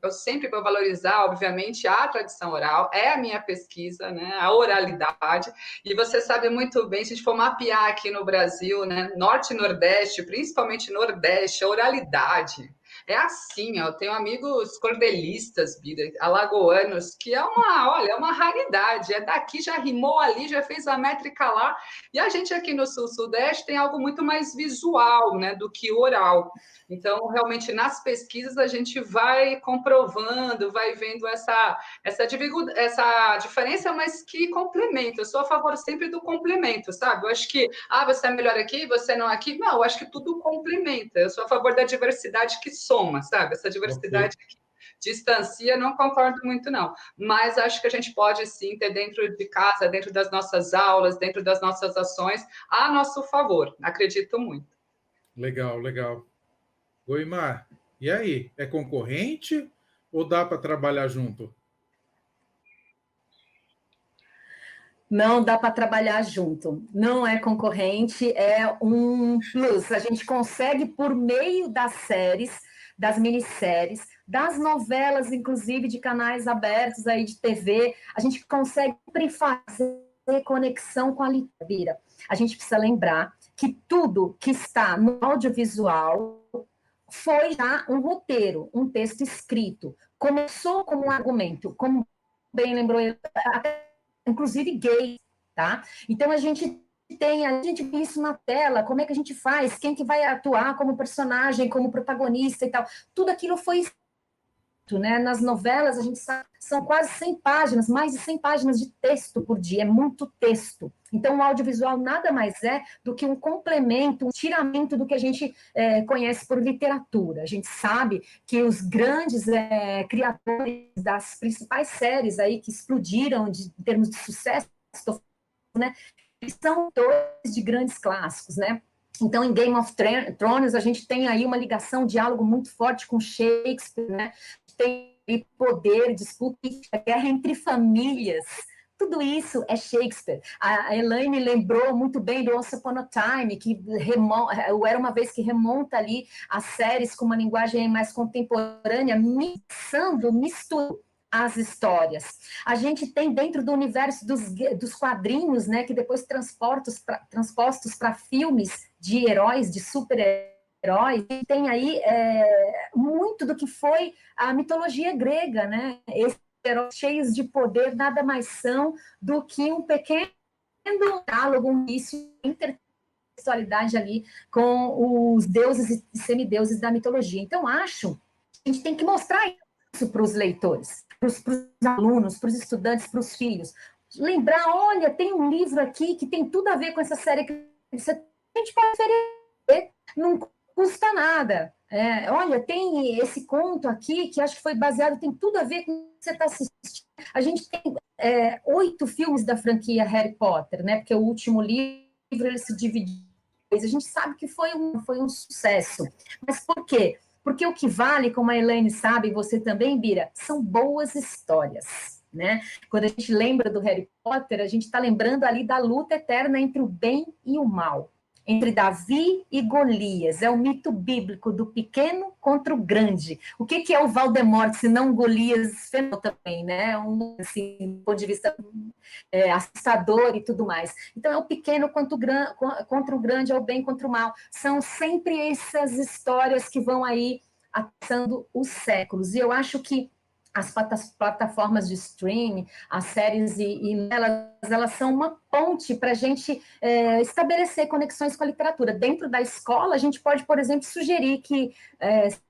eu sempre vou valorizar, obviamente, a tradição oral, é a minha pesquisa, né? A oralidade, e você sabe muito bem, se a gente for mapear aqui no Brasil, né? Norte e Nordeste, principalmente Nordeste, a oralidade é assim, ó, eu tenho amigos cordelistas, Bida, alagoanos, que olha, é uma raridade, é daqui, já rimou ali, já fez a métrica lá, e a gente aqui no Sul-Sudeste tem algo muito mais visual, né, do que oral. Então, realmente, nas pesquisas, a gente vai comprovando, vai vendo essa diferença, mas que complementa. Eu sou a favor sempre do complemento, sabe? Eu acho que, você é melhor aqui, você não aqui. Não, eu acho que tudo complementa. Eu sou a favor da diversidade que soma, sabe? Essa diversidade
Ok.
que distancia, não concordo muito, não. Mas acho que a gente pode, sim, ter dentro de casa, dentro das nossas aulas, dentro das nossas ações, a nosso favor. Acredito muito.
Legal, legal. Goimar, e aí? É concorrente ou dá para trabalhar junto?
Não dá para trabalhar junto, não é concorrente, é um plus. A gente consegue, por meio das séries, das minisséries, das novelas, inclusive de canais abertos aí de TV, a gente consegue sempre fazer conexão com a literatura. A gente precisa lembrar que tudo que está no audiovisual foi já um roteiro, um texto escrito. Começou como um argumento, como bem lembrou, inclusive gay, tá? Então a gente vê isso na tela, como é que a gente faz, quem que vai atuar como personagem, como protagonista e tal. Tudo aquilo foi, né? Nas novelas, a gente sabe, são quase 100 páginas, mais de 100 páginas de texto por dia, é muito texto. Então, o audiovisual nada mais é do que um complemento, um tiramento do que a gente conhece por literatura. A gente sabe que os grandes criadores das principais séries aí que explodiram em termos de sucesso, né, são autores de grandes clássicos, né? Então, em Game of Thrones, a gente tem aí uma ligação, um diálogo muito forte com Shakespeare, né? Tem poder, disputa, guerra entre famílias. Tudo isso é Shakespeare. A Elaine lembrou muito bem do Once Upon a Time, que era uma vez que remonta ali as séries com uma linguagem mais contemporânea, misturando as histórias. A gente tem dentro do universo dos quadrinhos, né, que depois transpostos para filmes de heróis, de super-heróis, e tem aí muito do que foi a mitologia grega, né? Esses heróis cheios de poder nada mais são do que um pequeno diálogo, um início, intertextualidade ali com os deuses e semideuses da mitologia. Então, acho que a gente tem que mostrar isso para os leitores, para os alunos, para os estudantes, para os filhos. Lembrar, olha, tem um livro aqui que tem tudo a ver com essa série que a gente pode oferecer, não custa nada. Olha, tem esse conto aqui que acho que foi baseado, tem tudo a ver com o que você está assistindo. A gente tem 8 filmes da franquia Harry Potter, né? Porque o último livro ele se dividiu. A gente sabe que foi um sucesso. Mas por quê? Porque o que vale, como a Elaine sabe, e você também, Bira, são boas histórias, né? Quando a gente lembra do Harry Potter, a gente está lembrando ali da luta eterna entre o bem e o mal, entre Davi e Golias. É o mito bíblico do pequeno contra o grande. O que é o Voldemort, se não Golias também, né? Assim, do ponto de vista assustador e tudo mais. Então, é o pequeno contra o grande, é o bem contra o mal. São sempre essas histórias que vão aí passando os séculos. E eu acho que as plataformas de streaming, as séries e elas são uma ponte para a gente estabelecer conexões com a literatura. Dentro da escola, a gente pode, por exemplo, sugerir que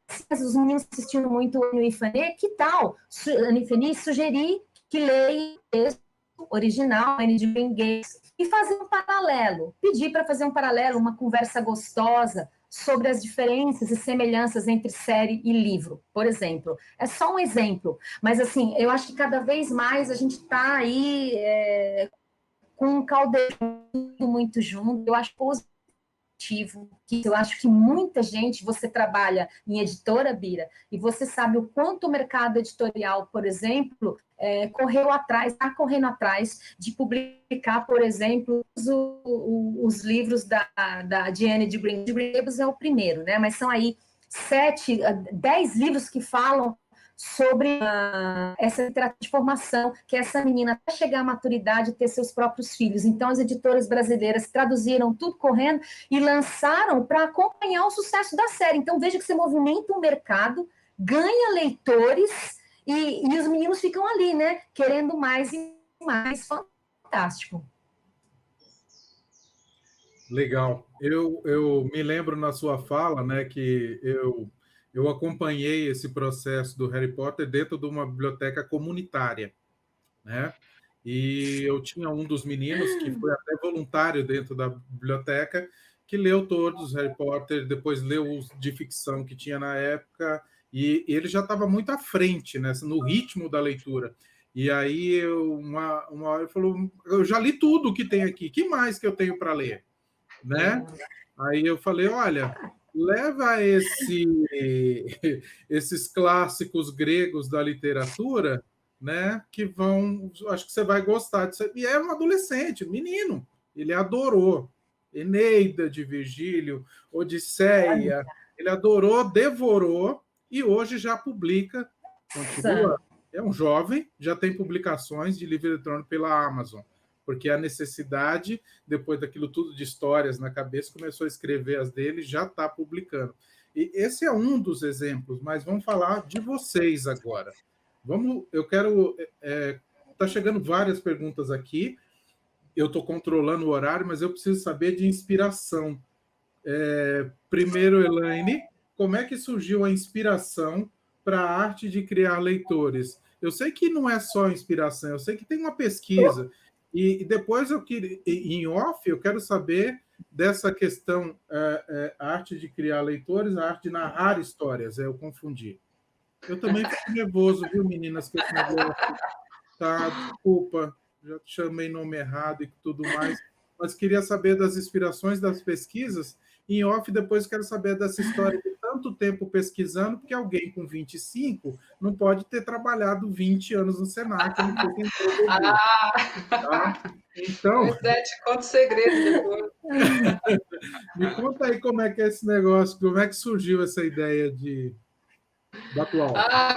se os meninos assistindo muito Anne Fanny, que tal Anne Fanny sugerir que leia o texto original, Anne de Green Gables, e fazer um paralelo, pedir para fazer um paralelo, uma conversa gostosa sobre as diferenças e semelhanças entre série e livro, por exemplo. É só um exemplo, mas assim, eu acho que cada vez mais a gente está aí com um caldeirão muito junto, eu acho positivo, que eu acho que muita gente, você trabalha em editora, Bira, e você sabe o quanto o mercado editorial, por exemplo, está correndo atrás de publicar, por exemplo, os livros de Anne de Green Gables é o primeiro, né? Mas são aí 10 livros que falam sobre essa literatura de formação, que essa menina até chegar à maturidade e ter seus próprios filhos. Então, as editoras brasileiras traduziram tudo correndo e lançaram para acompanhar o sucesso da série. Então, veja que você movimenta o mercado, ganha leitores e os meninos ficam ali, né? Querendo mais e mais. Fantástico.
Legal. Eu me lembro na sua fala, né, que eu acompanhei esse processo do Harry Potter dentro de uma biblioteca comunitária, né? E eu tinha um dos meninos que foi até voluntário dentro da biblioteca, que leu todos os Harry Potter, depois leu os de ficção que tinha na época, e ele já estava muito à frente, né, no ritmo da leitura. E aí, uma hora ele falou, eu já li tudo que tem aqui, que mais que eu tenho para ler? Né? Aí eu falei, olha, leva esses clássicos gregos da literatura, né, que acho que você vai gostar disso. E é um adolescente, menino, ele adorou. Eneida de Virgílio, Odisseia, ele adorou, devorou, e hoje já publica, continua, é um jovem, já tem publicações de livro eletrônico pela Amazon, porque a necessidade, depois daquilo tudo de histórias na cabeça, começou a escrever as dele, já está publicando. E esse é um dos exemplos, mas vamos falar de vocês agora. Eu quero... Está chegando várias perguntas aqui, eu estou controlando o horário, mas eu preciso saber de inspiração. Primeiro, Elaine, como é que surgiu a inspiração para a arte de criar leitores? Eu sei que não é só inspiração, eu sei que tem uma pesquisa... E depois em off, eu quero saber dessa questão, a arte de criar leitores, a arte de narrar histórias. Eu confundi. Eu também fico nervoso, viu, meninas, com esse negócio. Tá, desculpa, já te chamei nome errado e tudo mais, mas queria saber das inspirações das pesquisas. Em off, depois quero saber dessa história de tanto tempo pesquisando, porque alguém com 25 não pode ter trabalhado 20 anos no Senac. Tá? Então,
te conto segredo depois.
Me conta aí como é que é esse negócio, como é que surgiu essa ideia do atual.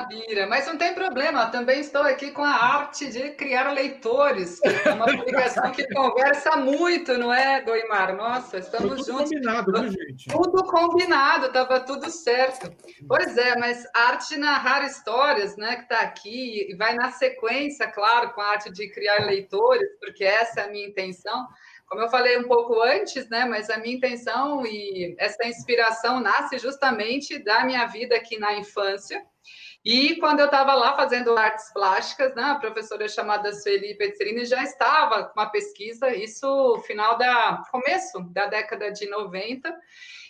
Bira, mas não tem problema, também estou aqui com a arte de criar leitores, que é uma publicação que conversa muito, não é, Goimar? Nossa, estamos juntos.
Combinado, viu, gente?
Tudo combinado, estava tudo certo. Pois é, mas a arte de narrar histórias, né, que está aqui, e vai na sequência, claro, com a arte de criar leitores, porque essa é a minha intenção. Como eu falei um pouco antes, né, mas a minha intenção e essa inspiração nasce justamente da minha vida aqui na infância. E quando eu estava lá fazendo artes plásticas, né, a professora chamada Sueli Petzerini já estava com uma pesquisa, isso começo da década de 90,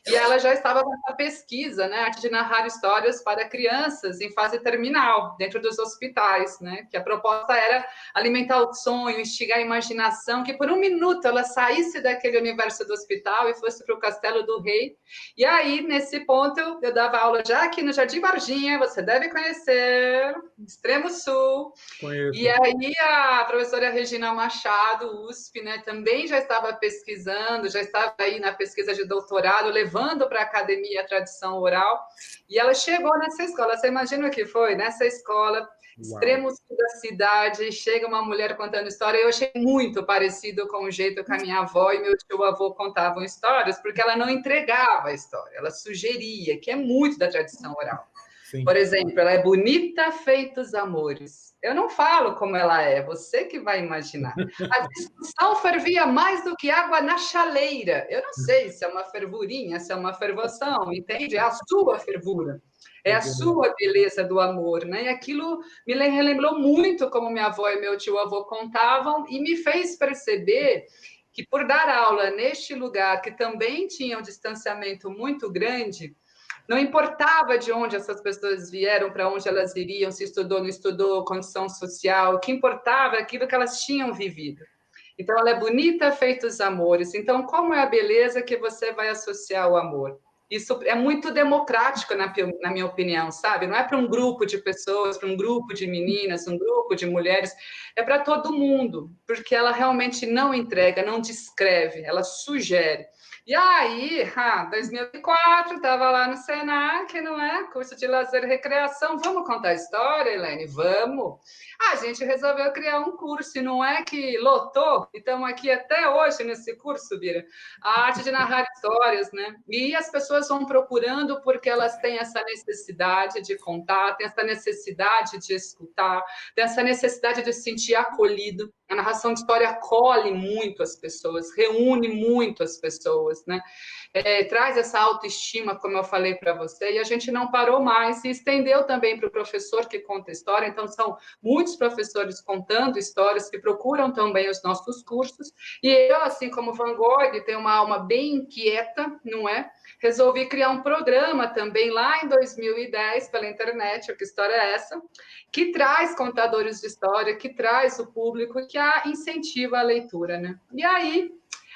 e ela já estava com uma pesquisa, né, arte de narrar histórias para crianças em fase terminal, dentro dos hospitais, né, que a proposta era alimentar o sonho, instigar a imaginação, que por um minuto ela saísse daquele universo do hospital e fosse para o Castelo do Rei. E aí, nesse ponto, eu dava aula já aqui no Jardim Varginha, você deve conhecer, Extremo Sul.
Conheço.
E aí a professora Regina Machado, USP, né, também já estava pesquisando, já estava aí na pesquisa de doutorado, levando para a academia a tradição oral, e ela chegou nessa escola, você imagina o que foi? Nessa escola, extremo sul da cidade, chega uma mulher contando história, eu achei muito parecido com o jeito que a minha avó e meu tio-avô contavam histórias, porque ela não entregava a história, ela sugeria, que é muito da tradição oral. Por exemplo, ela é bonita feitos amores. Eu não falo como ela é, você que vai imaginar. A discussão fervia mais do que água na chaleira. Eu não sei se é uma fervurinha, se é uma fervoção, entende? É a sua fervura. É a sua beleza do amor, né? E aquilo me relembrou muito como minha avó e meu tio-avô contavam e me fez perceber que por dar aula neste lugar que também tinha um distanciamento muito grande, não importava de onde essas pessoas vieram, para onde elas iriam, se estudou, não estudou, condição social, o que importava é aquilo que elas tinham vivido. Então, ela é bonita, feitos amores. Então, como é a beleza que você vai associar ao amor? Isso é muito democrático, na minha opinião, sabe? Não é para um grupo de pessoas, para um grupo de meninas, um grupo de mulheres, é para todo mundo, porque ela realmente não entrega, não descreve, ela sugere. E aí, 2004, estava lá no Senac, não é? Curso de lazer e recreação. Vamos contar a história, Helene? Vamos. A gente resolveu criar um curso, e não é que lotou, e estamos aqui até hoje nesse curso, Bira. A arte de narrar histórias, né? E as pessoas vão procurando porque elas têm essa necessidade de contar, têm essa necessidade de escutar, têm essa necessidade de se sentir acolhido. A narração de história acolhe muito as pessoas, reúne muito as pessoas, né? Traz essa autoestima, como eu falei para você, e a gente não parou mais, e estendeu também para o professor que conta história. Então, são muitos professores contando histórias que procuram também os nossos cursos, e eu, assim como Van Gogh, tenho uma alma bem inquieta, não é? Resolvi criar um programa também lá em 2010 pela internet, que história é essa? Que traz contadores de história, que traz o público, que incentiva a leitura, né? E aí,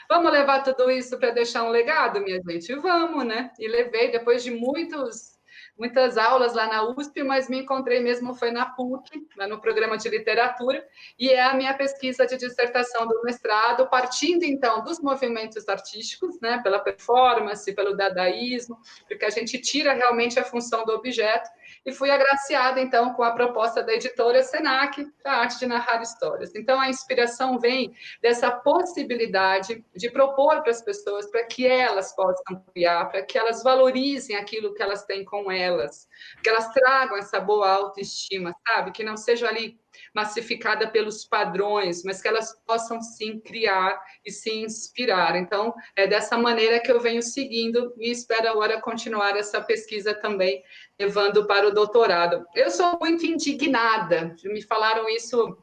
vamos levar tudo isso para deixar um legado, minha gente? Vamos, né? E levei, depois de muitas aulas lá na USP, mas me encontrei mesmo foi na PUC, lá no programa de literatura, e é a minha pesquisa de dissertação do mestrado, partindo, então, dos movimentos artísticos, né? Pela performance, pelo dadaísmo, porque a gente tira realmente a função do objeto, e fui agraciada, então, com a proposta da editora Senac, a arte de narrar histórias. Então, a inspiração vem dessa possibilidade de propor para as pessoas, para que elas possam criar, para que elas valorizem aquilo que elas têm com elas, que elas tragam essa boa autoestima, sabe? Que não seja ali massificada pelos padrões, mas que elas possam, sim, criar e se inspirar. Então, é dessa maneira que eu venho seguindo e espero agora continuar essa pesquisa também, levando para o doutorado. Eu sou muito indignada, me falaram isso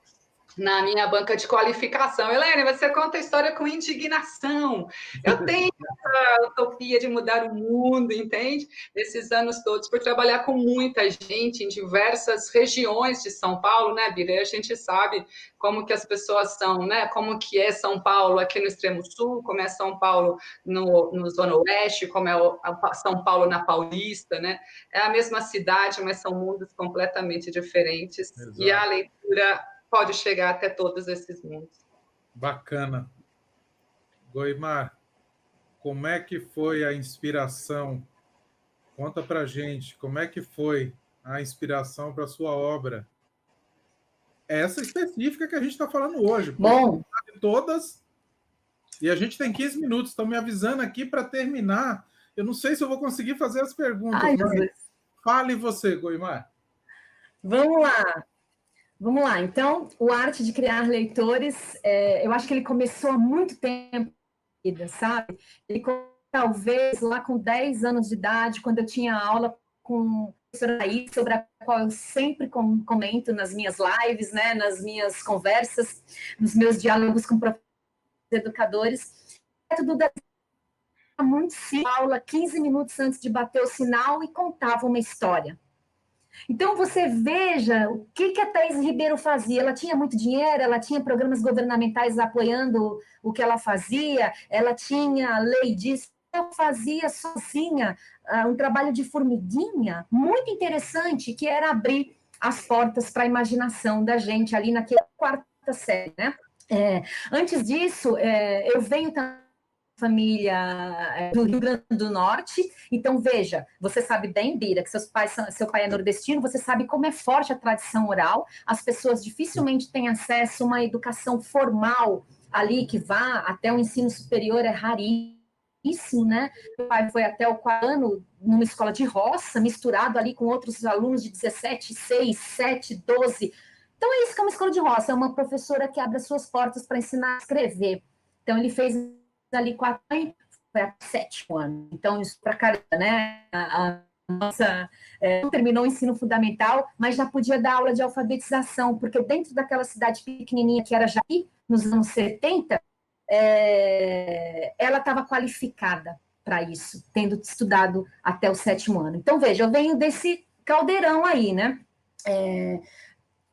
na minha banca de qualificação. Helene, você conta a história com indignação. Eu tenho essa utopia de mudar o mundo, entende? Nesses anos todos, por trabalhar com muita gente em diversas regiões de São Paulo, né, Bira? A gente sabe como que as pessoas são, né? Como que é São Paulo aqui no extremo sul, como é São Paulo no Zona Oeste, como é São Paulo na Paulista, né? É a mesma cidade, mas são mundos completamente diferentes. Exato. E a leitura pode chegar até todos esses mundos.
Bacana. Goimar, como é que foi a inspiração? Conta para a gente, como é que foi a inspiração para a sua obra? Essa específica que a gente está falando hoje.
Bom,
todas, e a gente tem 15 minutos, estão me avisando aqui para terminar. Eu não sei se eu vou conseguir fazer as perguntas, mas fale você, Goimar.
Vamos lá. Vamos lá, então, o Arte de Criar Leitores, eu acho que ele começou há muito tempo, sabe? Ele começou, talvez, lá com 10 anos de idade, quando eu tinha aula com a professora Thaís, sobre a qual eu sempre comento nas minhas lives, né, nas minhas conversas, nos meus diálogos com professores educadores. Tudo muito simples, aula 15 minutos antes de bater o sinal e contava uma história. Então, você veja o que a Thaís Ribeiro fazia. Ela tinha muito dinheiro, ela tinha programas governamentais apoiando o que ela fazia, ela tinha lei disso, ela fazia sozinha um trabalho de formiguinha muito interessante, que era abrir as portas para a imaginação da gente ali naquela quarta série, né? Antes disso, eu venho também família do Rio Grande do Norte, então veja, você sabe bem, Bira, que seu pai é nordestino, você sabe como é forte a tradição oral, as pessoas dificilmente têm acesso a uma educação formal ali que vá até o ensino superior, é raríssimo. isso, né? Meu pai foi até o 4º ano numa escola de roça, misturado ali com outros alunos de 17, 6, 7, 12. Então, é isso que é uma escola de roça, é uma professora que abre as suas portas para ensinar a escrever. Então, ele fez ali 4 anos, foi até 7º ano. Então, isso para caramba, né? A nossa não terminou o ensino fundamental, mas já podia dar aula de alfabetização, porque dentro daquela cidade pequenininha que era Jaí, nos anos 70, ela estava qualificada para isso, tendo estudado até o 7º ano. Então, veja, eu venho desse caldeirão aí, né?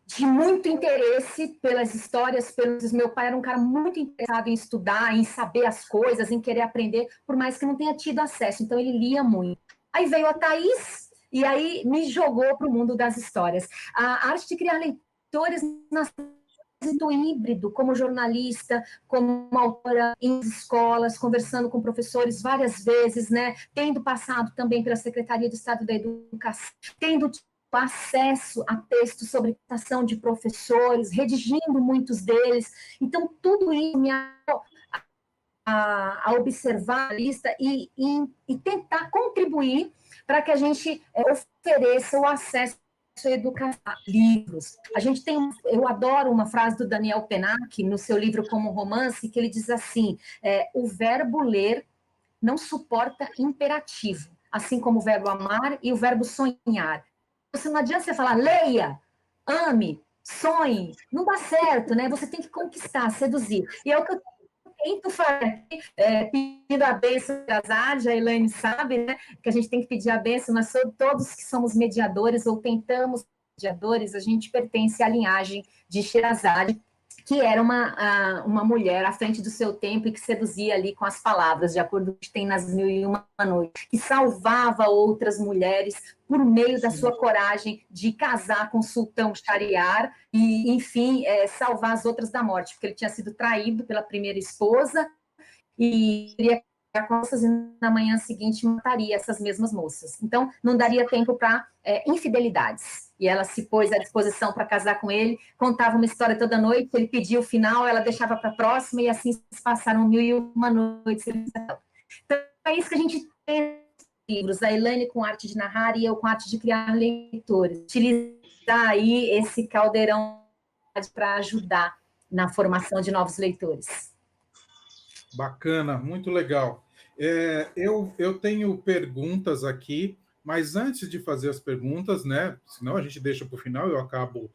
De muito interesse pelas histórias, meu pai era um cara muito interessado em estudar, em saber as coisas, em querer aprender, por mais que não tenha tido acesso, então ele lia muito. Aí veio a Thaís, e aí me jogou para o mundo das histórias. A arte de criar leitores nasceu híbrido, como jornalista, como uma autora em escolas, conversando com professores várias vezes, né? Tendo passado também pela Secretaria de Estado da Educação, tendo acesso a textos sobre citação de professores, redigindo muitos deles. Então, tudo isso me ajudou a observar a lista e tentar contribuir para que a gente ofereça o acesso à educação, a livros. A gente tem, eu adoro uma frase do Daniel Pennac, no seu livro Como Romance, que ele diz assim, o verbo ler não suporta imperativo, assim como o verbo amar e o verbo sonhar. Você não adianta você falar, leia, ame, sonhe, não dá certo, né? Você tem que conquistar, seduzir. E é o que eu tento fazer, pedindo a bênção das Azad, a Elaine sabe, né? Que a gente tem que pedir a bênção, nós todos que somos mediadores ou tentamos mediadores, a gente pertence à linhagem de Sherazade, que era uma mulher à frente do seu tempo e que seduzia ali com as palavras, de acordo com o que tem nas Mil e Uma Noites, que salvava outras mulheres por meio da sua coragem de casar com o sultão Shahriar e, enfim, salvar as outras da morte, porque ele tinha sido traído pela primeira esposa e queria costas e na manhã seguinte mataria essas mesmas moças. Então, não daria tempo para infidelidades. E ela se pôs à disposição para casar com ele, contava uma história toda noite, ele pedia o final, ela deixava para a próxima, e assim se passaram 1001 noites. Então, é isso que a gente tem nos livros, a Elaine com arte de narrar e eu com arte de criar leitores. Utilizar aí esse caldeirão para ajudar na formação de novos leitores.
Bacana, muito legal. Eu tenho perguntas aqui, mas antes de fazer as perguntas, né? Senão a gente deixa para o final, eu acabo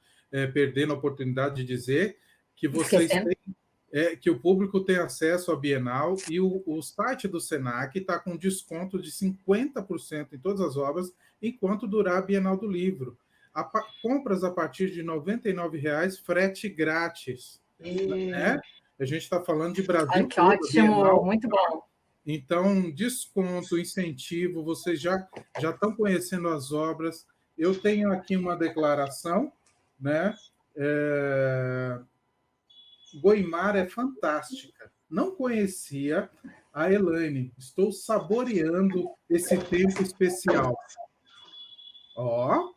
perdendo a oportunidade de dizer que vocês têm, que o público tem acesso à Bienal e o site do Senac está com desconto de 50% em todas as obras, enquanto durar a Bienal do Livro. Compras a partir de R$ 99,00, frete grátis. Né? A gente está falando de Brasil.
Ai, que ótimo, Bienal, muito bom.
Então, desconto, incentivo, vocês já estão conhecendo as obras. Eu tenho aqui uma declaração, né? Goimar é fantástica. Não conhecia a Elaine. Estou saboreando esse tempo especial. Ó,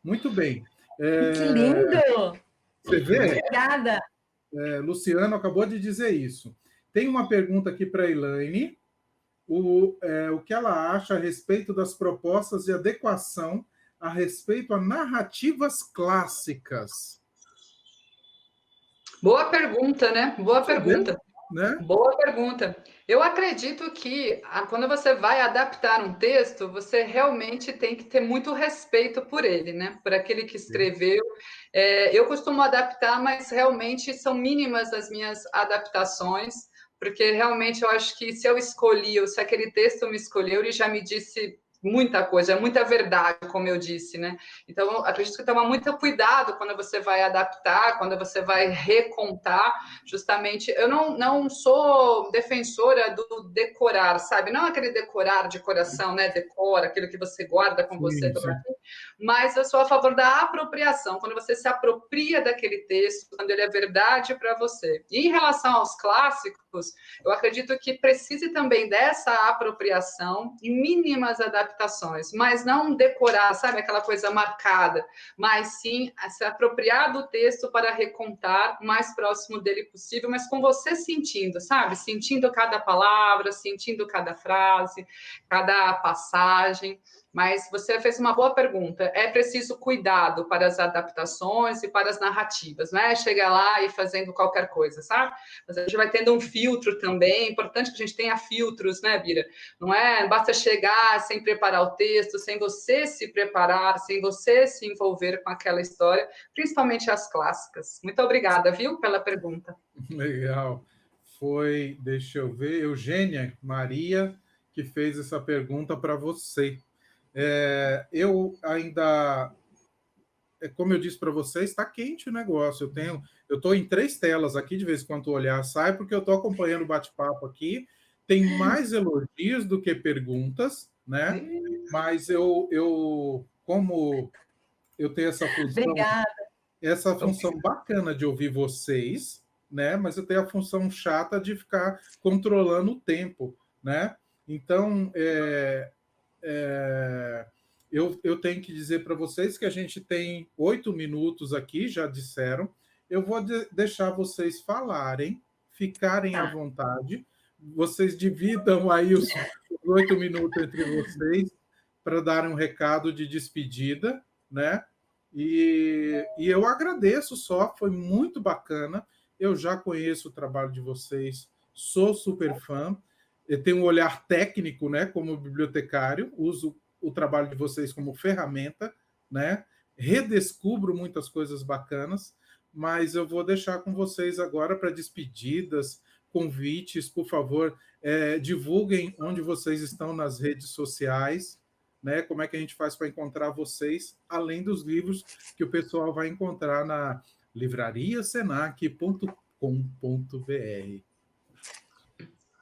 muito bem.
Que lindo!
Você vê?
Obrigada.
Luciano acabou de dizer isso. Tem uma pergunta aqui para a Elaine. O que ela acha a respeito das propostas de adequação a respeito a narrativas clássicas?
Boa pergunta, né? Boa pergunta.
Né?
Boa pergunta. Eu acredito que quando você vai adaptar um texto, você realmente tem que ter muito respeito por ele, né? Por aquele que escreveu. Eu costumo adaptar, mas realmente são mínimas as minhas adaptações, porque realmente eu acho que se eu escolhi, ou se aquele texto me escolheu, ele já me disse muita coisa, muita verdade, como eu disse, né? Então, eu acredito que tomar muito cuidado quando você vai adaptar, quando você vai recontar, justamente. Eu não sou defensora do decorar, sabe? Não aquele decorar de coração, né? Decora, aquilo que você guarda com você. Mas eu sou a favor da apropriação, quando você se apropria daquele texto, quando ele é verdade para você. E em relação aos clássicos, eu acredito que precise também dessa apropriação e mínimas adaptações, mas não decorar, sabe, aquela coisa marcada, mas sim se apropriar do texto para recontar o mais próximo dele possível, mas com você sentindo, sabe? Sentindo cada palavra, sentindo cada frase, cada passagem. Mas você fez uma boa pergunta. É preciso cuidado para as adaptações e para as narrativas, não é chegar lá e fazendo qualquer coisa, sabe? Mas a gente vai tendo um filtro também. É importante que a gente tenha filtros, né, Bira? Não é? Basta chegar sem preparar o texto, sem você se preparar, sem você se envolver com aquela história, principalmente as clássicas. Muito obrigada, viu, pela pergunta.
Legal. Foi, deixa eu ver, Eugênia Maria, que fez essa pergunta para você. Eu ainda, como eu disse para vocês, está quente o negócio. Eu estou em 3 telas aqui, de vez em quando olhar sai, porque eu estou acompanhando o bate-papo aqui. Tem mais elogios do que perguntas, né? Mas como eu tenho essa função bacana de ouvir vocês, né? Mas eu tenho a função chata de ficar controlando o tempo, né? Então, eu tenho que dizer para vocês que a gente tem 8 minutos aqui, já disseram. Eu vou deixar vocês falarem, ficarem à vontade. Vocês dividam aí os 8 minutos entre vocês para dar um recado de despedida, né? E eu agradeço só, foi muito bacana. Eu já conheço o trabalho de vocês, sou super fã. Eu tenho um olhar técnico, né, como bibliotecário, uso o trabalho de vocês como ferramenta, né? Redescubro muitas coisas bacanas, mas eu vou deixar com vocês agora para despedidas, convites, por favor, divulguem onde vocês estão nas redes sociais, né? Como é que a gente faz para encontrar vocês, além dos livros que o pessoal vai encontrar na livrariasenac.com.br.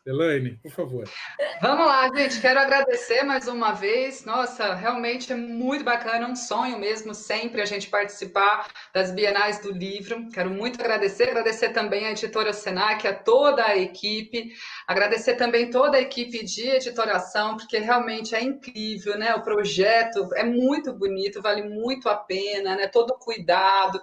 Elaine, por favor.
Vamos lá, gente. Quero agradecer mais uma vez. Nossa, realmente é muito bacana, um sonho mesmo sempre a gente participar das Bienais do Livro. Quero muito agradecer também à Editora Senac, a toda a equipe, agradecer também toda a equipe de editoração, porque realmente é incrível, né? O projeto é muito bonito, vale muito a pena, né? Todo o cuidado.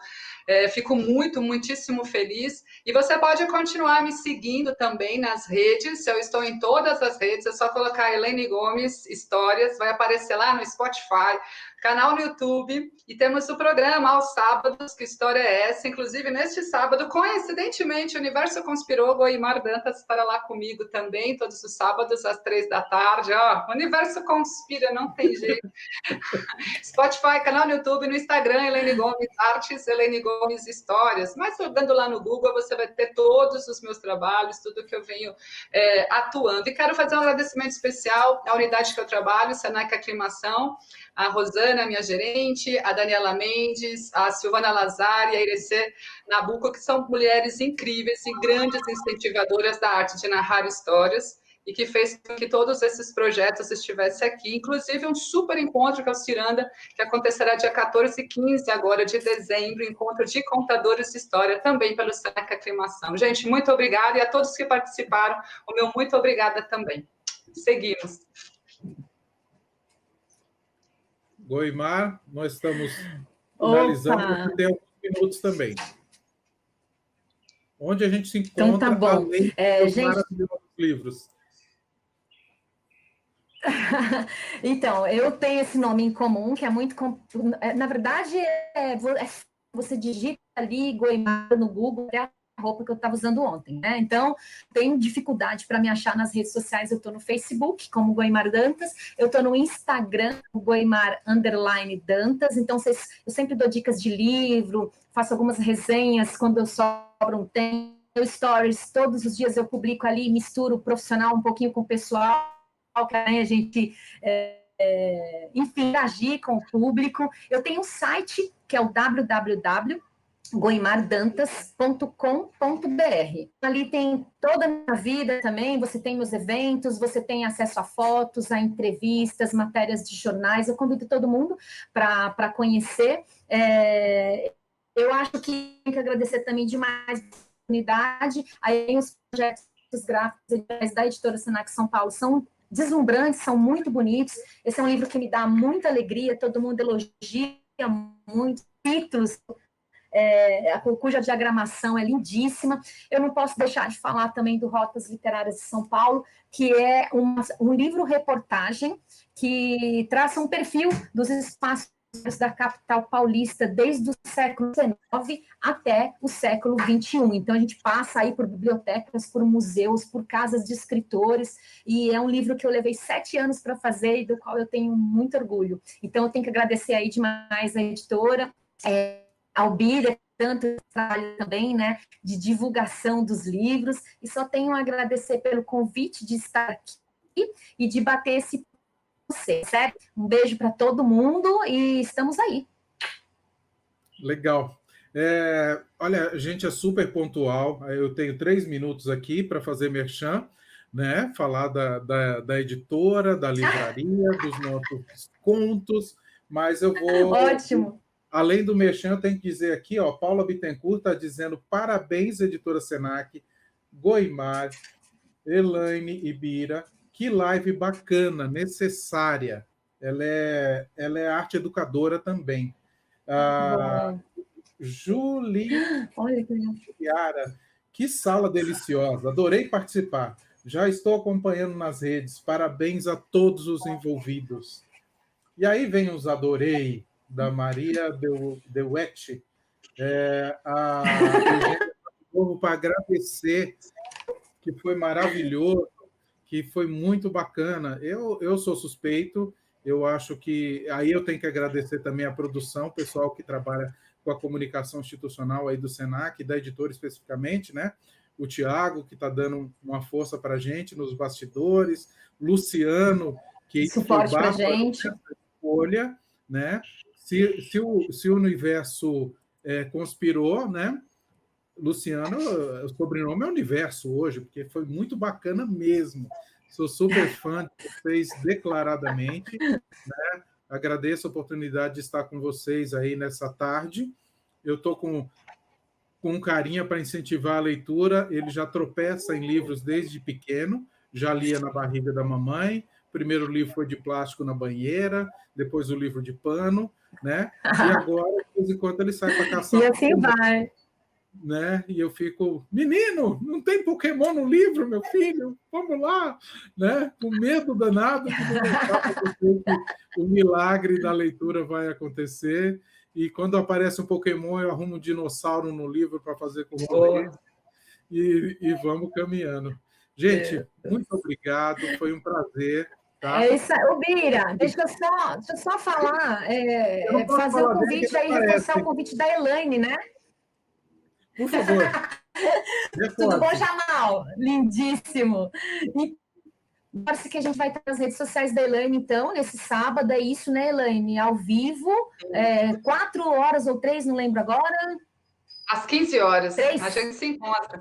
Fico muitíssimo feliz. E você pode continuar me seguindo também nas redes. Eu estou em todas as redes. É só colocar Elaine Gomes Histórias. Vai aparecer lá no Spotify, canal no YouTube. E temos o programa aos sábados, Que História é Essa? Inclusive, neste sábado, coincidentemente, o Universo Conspirou. Goimar Dantas estará lá comigo também, todos os sábados, às 3 da tarde. O Universo conspira, não tem jeito. Spotify, canal no YouTube, no Instagram, Elaine Gomes Artes, Elaine Gomes Histórias. Mas jogando lá no Google, você vai ter todos os meus trabalhos, tudo que eu venho atuando. E quero fazer um agradecimento especial à unidade que eu trabalho, Senac Aclimação, a Rosana, minha gerente, a Daniela Mendes, a Silvana Lazari, a Irecê Nabuco, que são mulheres incríveis e grandes incentivadoras da arte de narrar histórias, e que fez com que todos esses projetos estivessem aqui, inclusive um super encontro com a Ciranda, que acontecerá dia 14 e 15 agora de dezembro, encontro de contadores de história, também pelo Senac Aclimação. Gente, muito obrigada, e a todos que participaram, o meu muito obrigada também. Seguimos.
Goimar, nós estamos finalizando, você tem alguns minutos também. Onde a gente se encontra,
então, tá bom.
além dos maravilhosos livros?
Então, eu tenho esse nome em comum, que é muito... Na verdade, você digita ali Goimar no Google, é a roupa que eu estava usando ontem, né? Então, tenho dificuldade para me achar nas redes sociais. Eu estou no Facebook, como Goimar Dantas. Eu estou no Instagram, Goimar_Dantas. Então, eu sempre dou dicas de livro, faço algumas resenhas quando eu sobro um tempo. Stories, todos os dias eu publico ali, misturo o profissional um pouquinho com o pessoal, a gente, enfim, interagir com o público. Eu tenho um site, que é o www.goimar, goimardantas.com.br. Ali tem toda a minha vida também, você tem meus eventos, você tem acesso a fotos, a entrevistas, matérias de jornais, eu convido todo mundo para conhecer. Eu acho que tem que agradecer também demais a oportunidade, aí os projetos gráficos da Editora Senac São Paulo são deslumbrantes, são muito bonitos, esse é um livro que me dá muita alegria, todo mundo elogia muito, títulos, cuja diagramação é lindíssima. Eu não posso deixar de falar também do Rotas Literárias de São Paulo, que é um livro-reportagem que traça um perfil dos espaços da capital paulista desde o século XIX até o século XXI. Então, a gente passa aí por bibliotecas, por museus, por casas de escritores, e é um livro que eu levei 7 anos para fazer e do qual eu tenho muito orgulho. Então, eu tenho que agradecer aí demais a editora, ao Bira, tanto trabalho também, né, de divulgação dos livros, e só tenho a agradecer pelo convite de estar aqui e de bater esse você, certo? Um beijo para todo mundo e estamos aí.
Legal. Olha, a gente é super pontual, eu tenho 3 minutos aqui para fazer merchan, né, falar da editora, da livraria, dos nossos contos, mas eu vou...
Ótimo.
Além do merchan, eu tenho que dizer aqui, ó, Paula Bittencourt está dizendo parabéns, Editora Senac, Goimar, Elaine e Bira, que live bacana, necessária. Ela é arte educadora também. Juliara, que sala deliciosa, adorei participar. Já estou acompanhando nas redes, parabéns a todos os envolvidos. E aí vem os adorei, da Maria Dewete, para agradecer, que foi maravilhoso, que foi muito bacana. Eu sou suspeito, eu acho que... Aí eu tenho que agradecer também a produção, o pessoal que trabalha com a comunicação institucional aí do Senac, da editora especificamente, né? O Tiago, que está dando uma força para a gente nos bastidores, Luciano, que
suporte para a gente.
Escolha, né? Se o universo conspirou, né? Luciano, o sobrenome é Universo hoje, porque foi muito bacana mesmo. Sou super fã de vocês declaradamente, né? Agradeço a oportunidade de estar com vocês aí nessa tarde. Eu estou com um carinha para incentivar a leitura. Ele já tropeça em livros desde pequeno, já lia na barriga da mamãe. O primeiro livro foi de plástico na banheira, depois o livro de pano, né? E agora, de vez em quando, ele sai para caçar.
E assim vai.
Né? E eu fico, menino, não tem Pokémon no livro, meu filho? Vamos lá, né? Com medo danado que o milagre da leitura vai acontecer. E quando aparece um Pokémon, eu arrumo um dinossauro no livro para fazer com ele e vamos caminhando. Gente, muito obrigado, foi um prazer. Tá?
É isso aí. Ô, Bira, deixa eu só falar, fazer o convite aí, reforçar o convite da Elaine, né?
Por favor.
Tudo bom, Jamal? Lindíssimo. E parece que a gente vai estar nas redes sociais da Elaine, então, nesse sábado, é isso, né, Elaine? Ao vivo, 4 horas ou 3, não lembro agora.
Às 15 horas.
3?
A gente se encontra.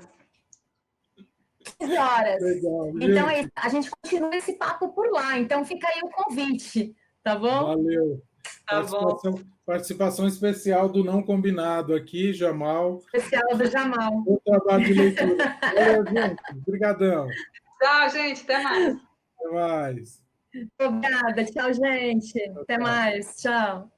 15 horas.
Legal,
então, a gente continua esse papo por lá. Então, fica aí o convite, tá bom?
Valeu.
Tá bom.
Participação especial do Não Combinado aqui, Jamal.
Especial do Jamal.
O trabalho de leitura. Valeu, gente. Obrigadão.
Tchau, gente. Até mais.
Até mais.
Obrigada. Tchau, gente. Até mais. Tchau.